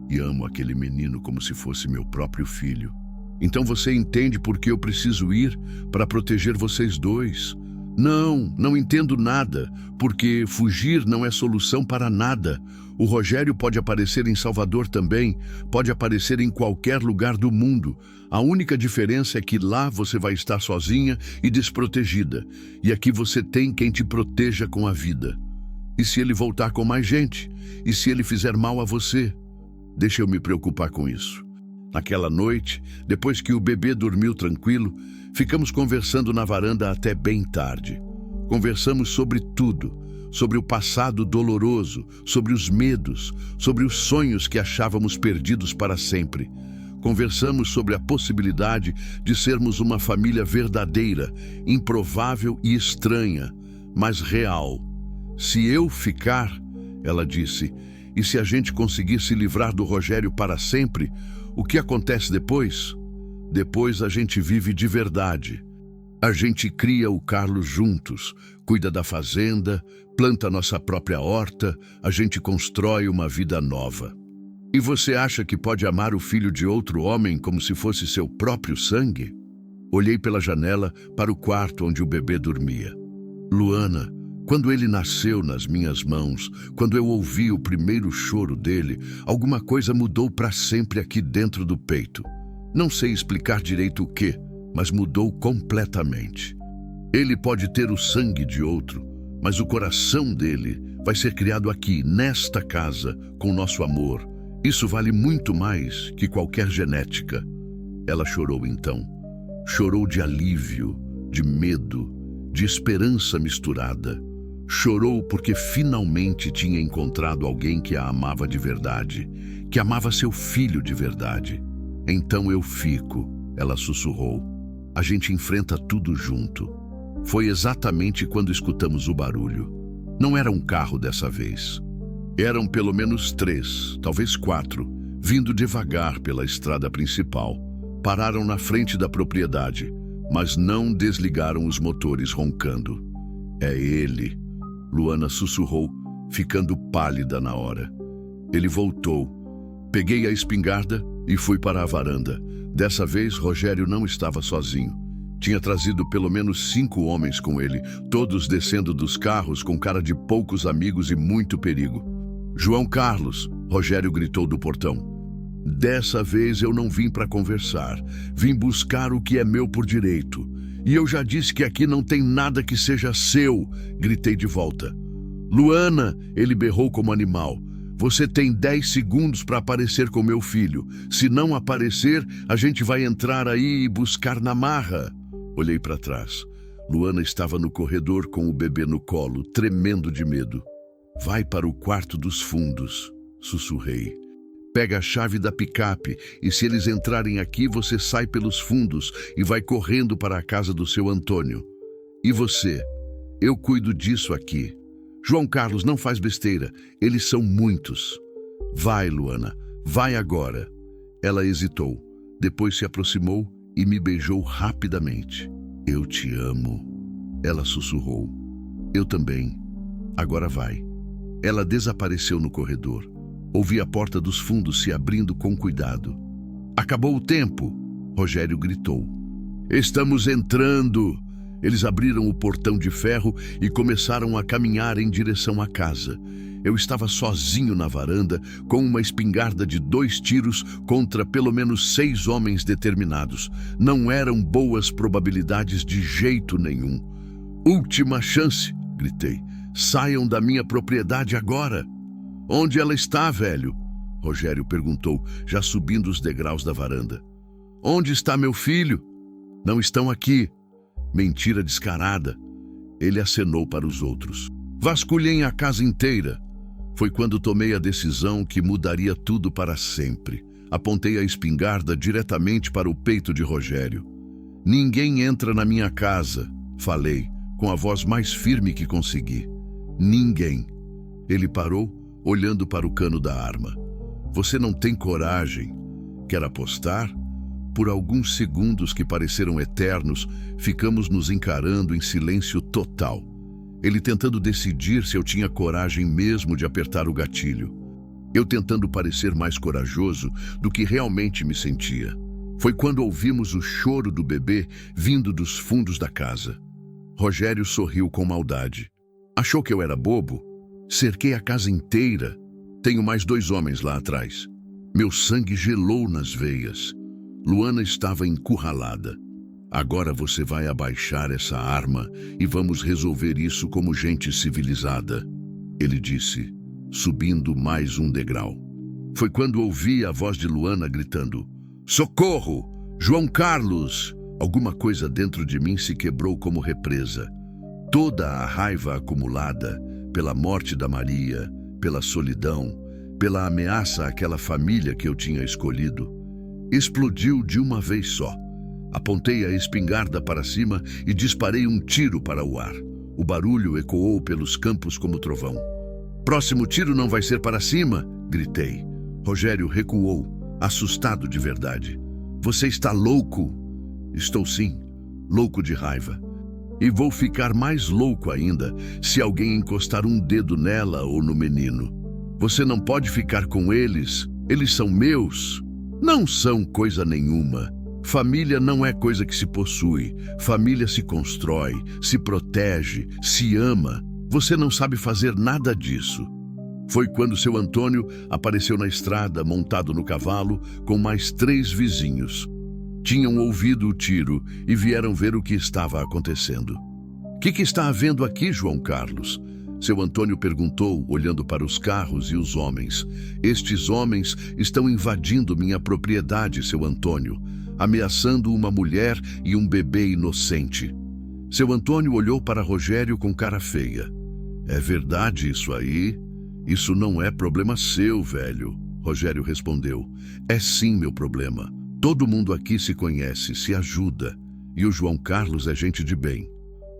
e amo aquele menino como se fosse meu próprio filho. Então você entende por que eu preciso ir para proteger vocês dois? Não entendo nada, porque fugir não é solução para nada. O Rogério pode aparecer em Salvador também, pode aparecer em qualquer lugar do mundo. A única diferença é que lá você vai estar sozinha e desprotegida, e aqui você tem quem te proteja com a vida. E se ele voltar com mais gente? E se ele fizer mal a você? Deixa eu me preocupar com isso. Naquela noite, depois que o bebê dormiu tranquilo, ficamos conversando na varanda até bem tarde. Conversamos sobre tudo, sobre o passado doloroso, sobre os medos, sobre os sonhos que achávamos perdidos para sempre. Conversamos sobre a possibilidade de sermos uma família verdadeira, improvável e estranha, mas real. Se eu ficar, ela disse, e se a gente conseguir se livrar do Rogério para sempre, o que acontece depois? Depois a gente vive de verdade. A gente cria o Carlos juntos, cuida da fazenda, planta nossa própria horta, a gente constrói uma vida nova. E você acha que pode amar o filho de outro homem como se fosse seu próprio sangue? Olhei pela janela para o quarto onde o bebê dormia. Luana, quando ele nasceu nas minhas mãos, quando eu ouvi o primeiro choro dele, alguma coisa mudou para sempre aqui dentro do peito. Não sei explicar direito o quê, mas mudou completamente. Ele pode ter o sangue de outro, mas o coração dele vai ser criado aqui, nesta casa, com nosso amor. Isso vale muito mais que qualquer genética. Ela chorou então. Chorou de alívio, de medo, de esperança misturada. Chorou porque finalmente tinha encontrado alguém que a amava de verdade, que amava seu filho de verdade. Então eu fico, ela sussurrou. A gente enfrenta tudo junto. Foi exatamente quando escutamos o barulho. Não era um carro dessa vez. Eram pelo menos 3, talvez 4, vindo devagar pela estrada principal. Pararam na frente da propriedade, mas não desligaram os motores roncando. É ele, Luana sussurrou, ficando pálida na hora. Ele voltou. Peguei a espingarda e fui para a varanda. Dessa vez, Rogério não estava sozinho. Tinha trazido pelo menos 5 homens com ele, todos descendo dos carros com cara de poucos amigos e muito perigo. João Carlos, Rogério gritou do portão. Dessa vez eu não vim para conversar. Vim buscar o que é meu por direito. E eu já disse que aqui não tem nada que seja seu, gritei de volta. Luana, ele berrou como animal. Você tem 10 segundos para aparecer com meu filho. Se não aparecer, a gente vai entrar aí e buscar na marra. Olhei para trás. Luana estava no corredor com o bebê no colo, tremendo de medo. Vai para o quarto dos fundos, sussurrei. Pega a chave da picape e se eles entrarem aqui, você sai pelos fundos e vai correndo para a casa do seu Antônio. E você? Eu cuido disso aqui. João Carlos, não faz besteira. Eles são muitos. Vai, Luana. Vai agora. Ela hesitou. Depois se aproximou e me beijou rapidamente. Eu te amo. Ela sussurrou. Eu também. Agora vai. Ela desapareceu no corredor. Ouvi a porta dos fundos se abrindo com cuidado. Acabou o tempo, Rogério gritou. Estamos entrando. Eles abriram o portão de ferro e começaram a caminhar em direção à casa. Eu estava sozinho na varanda, com uma espingarda de 2 tiros contra pelo menos 6 homens determinados. Não eram boas probabilidades de jeito nenhum. Última chance, gritei. Saiam da minha propriedade agora. Onde ela está, velho? Rogério perguntou, já subindo os degraus da varanda. Onde está meu filho? Não estão aqui. Mentira descarada. Ele acenou para os outros. Vasculhem a casa inteira. Foi quando tomei a decisão que mudaria tudo para sempre. Apontei a espingarda diretamente para o peito de Rogério. Ninguém entra na minha casa, falei, com a voz mais firme que consegui. Ninguém. Ele parou, olhando para o cano da arma. Você não tem coragem. Quer apostar? Por alguns segundos que pareceram eternos, ficamos nos encarando em silêncio total. Ele tentando decidir se eu tinha coragem mesmo de apertar o gatilho. Eu tentando parecer mais corajoso do que realmente me sentia. Foi quando ouvimos o choro do bebê vindo dos fundos da casa. Rogério sorriu com maldade. Achou que eu era bobo? Cerquei a casa inteira. Tenho mais 2 homens lá atrás. Meu sangue gelou nas veias. Luana estava encurralada. Agora você vai abaixar essa arma e vamos resolver isso como gente civilizada, ele disse, subindo mais um degrau. Foi quando ouvi a voz de Luana gritando, socorro! João Carlos! Alguma coisa dentro de mim se quebrou como represa. Toda a raiva acumulada pela morte da Maria, pela solidão, pela ameaça àquela família que eu tinha escolhido, explodiu de uma vez só. Apontei a espingarda para cima e disparei um tiro para o ar. O barulho ecoou pelos campos como trovão. Próximo tiro não vai ser para cima, gritei. Rogério recuou, assustado de verdade. Você está louco? Estou sim, louco de raiva. E vou ficar mais louco ainda se alguém encostar um dedo nela ou no menino. Você não pode ficar com eles, eles são meus. Não são coisa nenhuma. Família não é coisa que se possui. Família se constrói, se protege, se ama. Você não sabe fazer nada disso. Foi quando seu Antônio apareceu na estrada, montado no cavalo, com mais 3 vizinhos. Tinham ouvido o tiro e vieram ver o que estava acontecendo. O que está havendo aqui, João Carlos? Seu Antônio perguntou, olhando para os carros e os homens. Estes homens estão invadindo minha propriedade, seu Antônio, ameaçando uma mulher e um bebê inocente. Seu Antônio olhou para Rogério com cara feia. É verdade isso aí? Isso não é problema seu, velho, Rogério respondeu. É sim meu problema. Todo mundo aqui se conhece, se ajuda. E o João Carlos é gente de bem.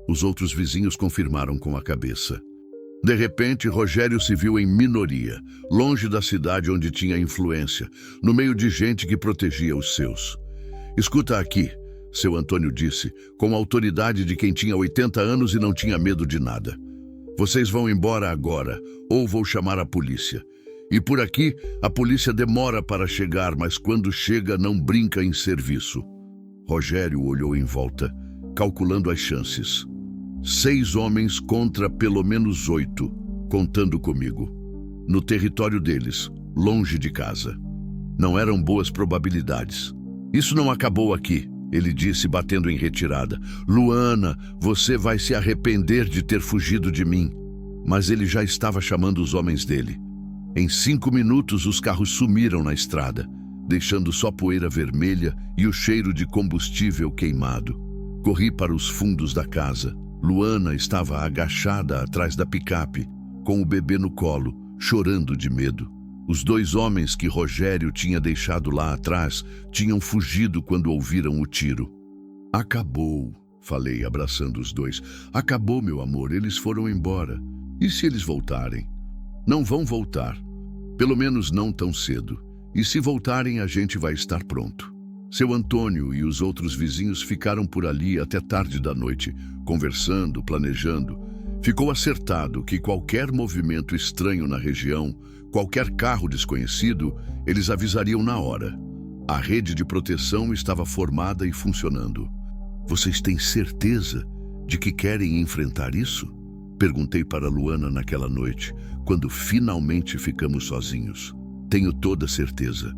Os outros vizinhos confirmaram com a cabeça. De repente, Rogério se viu em minoria, longe da cidade onde tinha influência, no meio de gente que protegia os seus. Escuta aqui, seu Antônio disse, com a autoridade de quem tinha 80 anos e não tinha medo de nada. Vocês vão embora agora, ou vou chamar a polícia. E por aqui, a polícia demora para chegar, mas quando chega não brinca em serviço. Rogério olhou em volta, calculando as chances. 6 homens contra pelo menos 8, contando comigo. No território deles, longe de casa. Não eram boas probabilidades. Isso não acabou aqui, ele disse, batendo em retirada. Luana, você vai se arrepender de ter fugido de mim. Mas ele já estava chamando os homens dele. Em 5 minutos, os carros sumiram na estrada, deixando só poeira vermelha e o cheiro de combustível queimado. Corri para os fundos da casa. Luana estava agachada atrás da picape, com o bebê no colo, chorando de medo. Os 2 homens que Rogério tinha deixado lá atrás tinham fugido quando ouviram o tiro. Acabou, falei, abraçando os 2. Acabou, meu amor, eles foram embora. E se eles voltarem? Não vão voltar. Pelo menos não tão cedo. E se voltarem, a gente vai estar pronto. Seu Antônio e os outros vizinhos ficaram por ali até tarde da noite, conversando, planejando. Ficou acertado que qualquer movimento estranho na região, qualquer carro desconhecido, eles avisariam na hora. A rede de proteção estava formada e funcionando. Vocês têm certeza de que querem enfrentar isso? Perguntei para Luana naquela noite, quando finalmente ficamos sozinhos. Tenho toda certeza.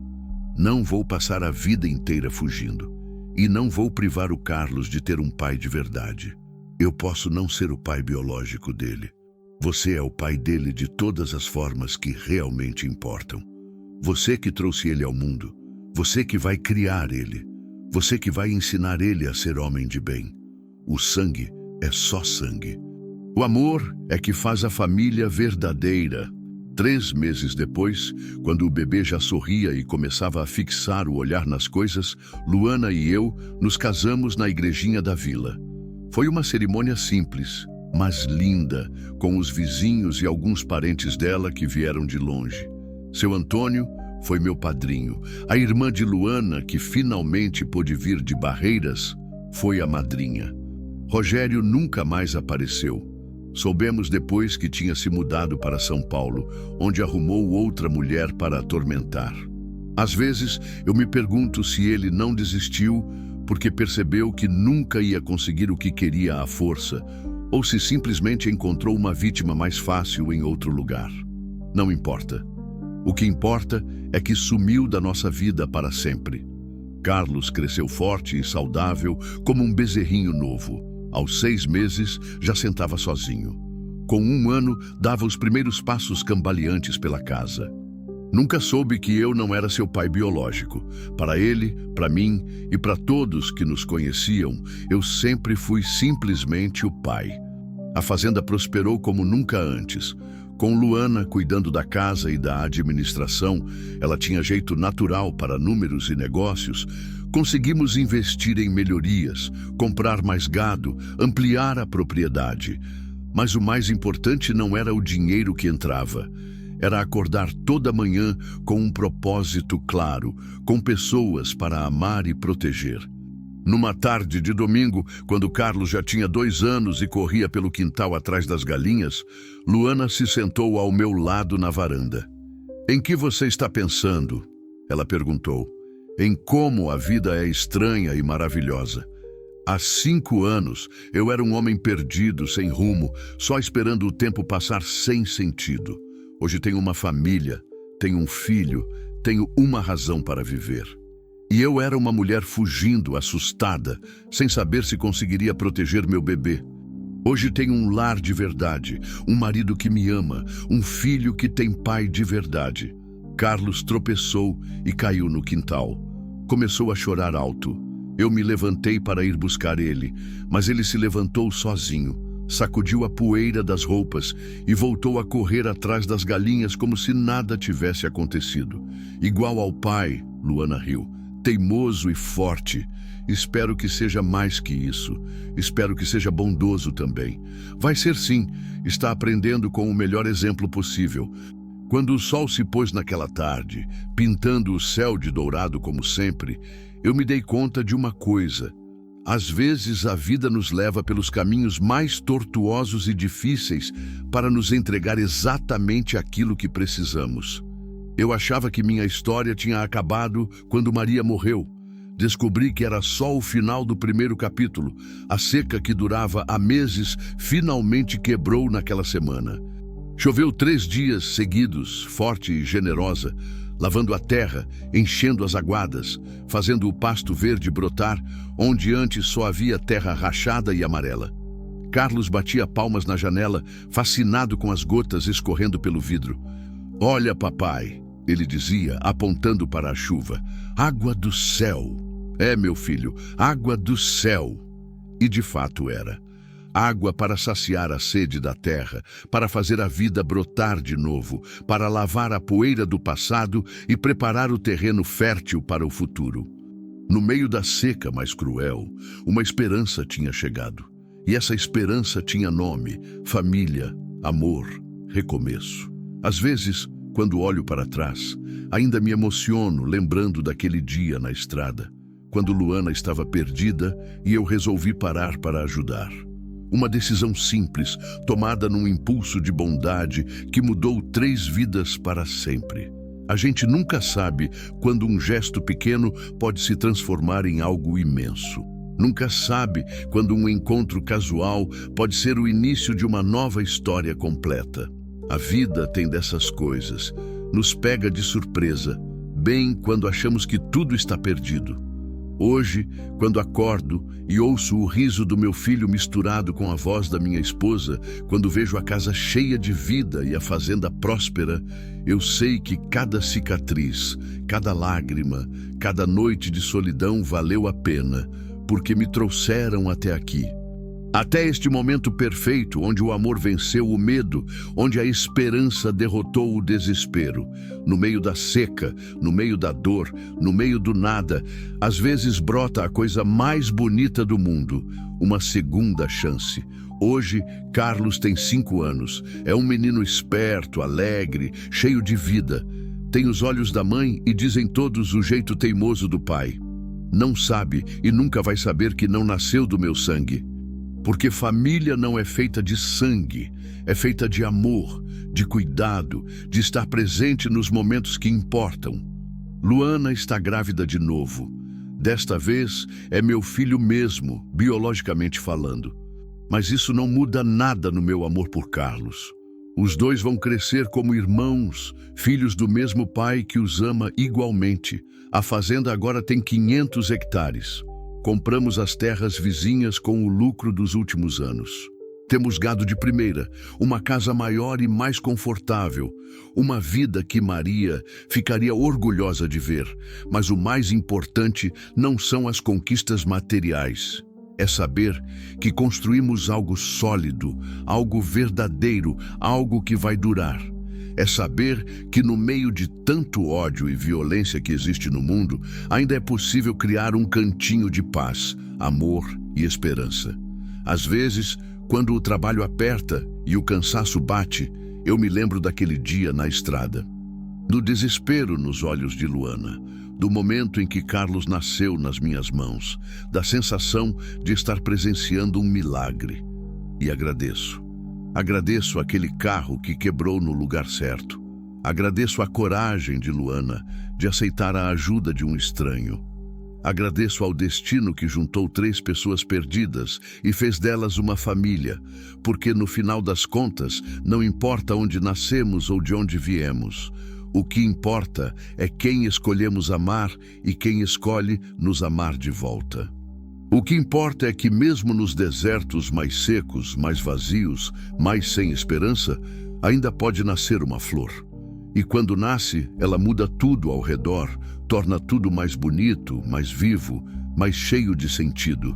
Não vou passar a vida inteira fugindo. E não vou privar o Carlos de ter um pai de verdade. Eu posso não ser o pai biológico dele. Você é o pai dele de todas as formas que realmente importam. Você que trouxe ele ao mundo. Você que vai criar ele. Você que vai ensinar ele a ser homem de bem. O sangue é só sangue. O amor é que faz a família verdadeira. 3 meses depois, quando o bebê já sorria e começava a fixar o olhar nas coisas, Luana e eu nos casamos na igrejinha da vila. Foi uma cerimônia simples, mas linda, com os vizinhos e alguns parentes dela que vieram de longe. Seu Antônio foi meu padrinho. A irmã de Luana, que finalmente pôde vir de Barreiras, foi a madrinha. Rogério nunca mais apareceu. Soubemos depois que tinha se mudado para São Paulo, onde arrumou outra mulher para atormentar. Às vezes, eu me pergunto se ele não desistiu porque percebeu que nunca ia conseguir o que queria à força, ou se simplesmente encontrou uma vítima mais fácil em outro lugar. Não importa. O que importa é que sumiu da nossa vida para sempre. Carlos cresceu forte e saudável como um bezerrinho novo. Aos 6 meses, já sentava sozinho. Com 1 ano, dava os primeiros passos cambaleantes pela casa. Nunca soube que eu não era seu pai biológico. Para ele, para mim e para todos que nos conheciam, eu sempre fui simplesmente o pai. A fazenda prosperou como nunca antes. Com Luana cuidando da casa e da administração, ela tinha jeito natural para números e negócios. Conseguimos investir em melhorias, comprar mais gado, ampliar a propriedade. Mas o mais importante não era o dinheiro que entrava. Era acordar toda manhã com um propósito claro, com pessoas para amar e proteger. Numa tarde de domingo, quando Carlos já tinha 2 anos e corria pelo quintal atrás das galinhas, Luana se sentou ao meu lado na varanda. "Em que você está pensando?" ela perguntou. "Em como a vida é estranha e maravilhosa. Há 5 anos, eu era um homem perdido, sem rumo, só esperando o tempo passar sem sentido. Hoje tenho uma família, tenho um filho, tenho uma razão para viver. E eu era uma mulher fugindo, assustada, sem saber se conseguiria proteger meu bebê. Hoje tenho um lar de verdade, um marido que me ama, um filho que tem pai de verdade." Carlos tropeçou e caiu no quintal. Começou a chorar alto. Eu me levantei para ir buscar ele, mas ele se levantou sozinho, sacudiu a poeira das roupas e voltou a correr atrás das galinhas como se nada tivesse acontecido. Igual ao pai, Luana riu, teimoso e forte. Espero que seja mais que isso. Espero que seja bondoso também. Vai ser sim, está aprendendo com o melhor exemplo possível. Quando o sol se pôs naquela tarde, pintando o céu de dourado como sempre, eu me dei conta de uma coisa. Às vezes a vida nos leva pelos caminhos mais tortuosos e difíceis para nos entregar exatamente aquilo que precisamos. Eu achava que minha história tinha acabado quando Maria morreu. Descobri que era só o final do 1º capítulo. A seca que durava há meses finalmente quebrou naquela semana. Choveu 3 dias seguidos, forte e generosa, lavando a terra, enchendo as aguadas, fazendo o pasto verde brotar, onde antes só havia terra rachada e amarela. Carlos batia palmas na janela, fascinado com as gotas escorrendo pelo vidro. "Olha, papai", ele dizia, apontando para a chuva. "Água do céu." "É, meu filho, água do céu." E de fato era. Água para saciar a sede da terra, para fazer a vida brotar de novo, para lavar a poeira do passado e preparar o terreno fértil para o futuro. No meio da seca mais cruel, uma esperança tinha chegado. E essa esperança tinha nome, família, amor, recomeço. Às vezes, quando olho para trás, ainda me emociono lembrando daquele dia na estrada. quando Luana estava perdida e eu resolvi parar para ajudar. Uma decisão simples, tomada num impulso de bondade que mudou 3 vidas para sempre. A gente nunca sabe quando um gesto pequeno pode se transformar em algo imenso. Nunca sabe quando um encontro casual pode ser o início de uma nova história completa. A vida tem dessas coisas. Nos pega de surpresa, bem quando achamos que tudo está perdido. Hoje, quando acordo e ouço o riso do meu filho misturado com a voz da minha esposa, quando vejo a casa cheia de vida e a fazenda próspera, eu sei que cada cicatriz, cada lágrima, cada noite de solidão valeu a pena, porque me trouxeram até aqui. Até este momento perfeito, onde o amor venceu o medo, onde a esperança derrotou o desespero. No meio da seca, no meio da dor, no meio do nada, às vezes brota a coisa mais bonita do mundo, uma segunda chance. Hoje, Carlos tem 5 anos. É um menino esperto, alegre, cheio de vida. Tem os olhos da mãe e dizem todos o jeito teimoso do pai. Não sabe e nunca vai saber que não nasceu do meu sangue. Porque família não é feita de sangue, é feita de amor, de cuidado, de estar presente nos momentos que importam. Luana está grávida de novo. Desta vez é meu filho mesmo, biologicamente falando. Mas isso não muda nada no meu amor por Carlos. Os dois vão crescer como irmãos, filhos do mesmo pai que os ama igualmente. A fazenda agora tem 500 hectares. Compramos as terras vizinhas com o lucro dos últimos anos. Temos gado de primeira, uma casa maior e mais confortável, uma vida que Maria ficaria orgulhosa de ver. Mas o mais importante não são as conquistas materiais. É saber que construímos algo sólido, algo verdadeiro, algo que vai durar. É saber que no meio de tanto ódio e violência que existe no mundo, ainda é possível criar um cantinho de paz, amor e esperança. Às vezes, quando o trabalho aperta e o cansaço bate, eu me lembro daquele dia na estrada. Do desespero nos olhos de Luana, do momento em que Carlos nasceu nas minhas mãos, da sensação de estar presenciando um milagre. E agradeço. Agradeço aquele carro que quebrou no lugar certo. Agradeço a coragem de Luana de aceitar a ajuda de um estranho. Agradeço ao destino que juntou 3 pessoas perdidas e fez delas uma família, porque no final das contas, não importa onde nascemos ou de onde viemos. O que importa é quem escolhemos amar e quem escolhe nos amar de volta. O que importa é que mesmo nos desertos mais secos, mais vazios, mais sem esperança, ainda pode nascer uma flor. E quando nasce, ela muda tudo ao redor, torna tudo mais bonito, mais vivo, mais cheio de sentido.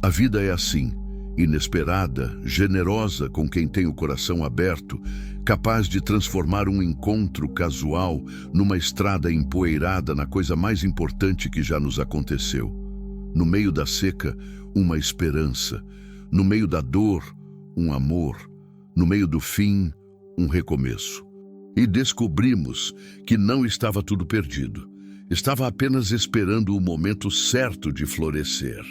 A vida é assim, inesperada, generosa com quem tem o coração aberto, capaz de transformar um encontro casual numa estrada empoeirada na coisa mais importante que já nos aconteceu. No meio da seca, uma esperança. No meio da dor, um amor. No meio do fim, um recomeço. E descobrimos que não estava tudo perdido. Estava apenas esperando o momento certo de florescer.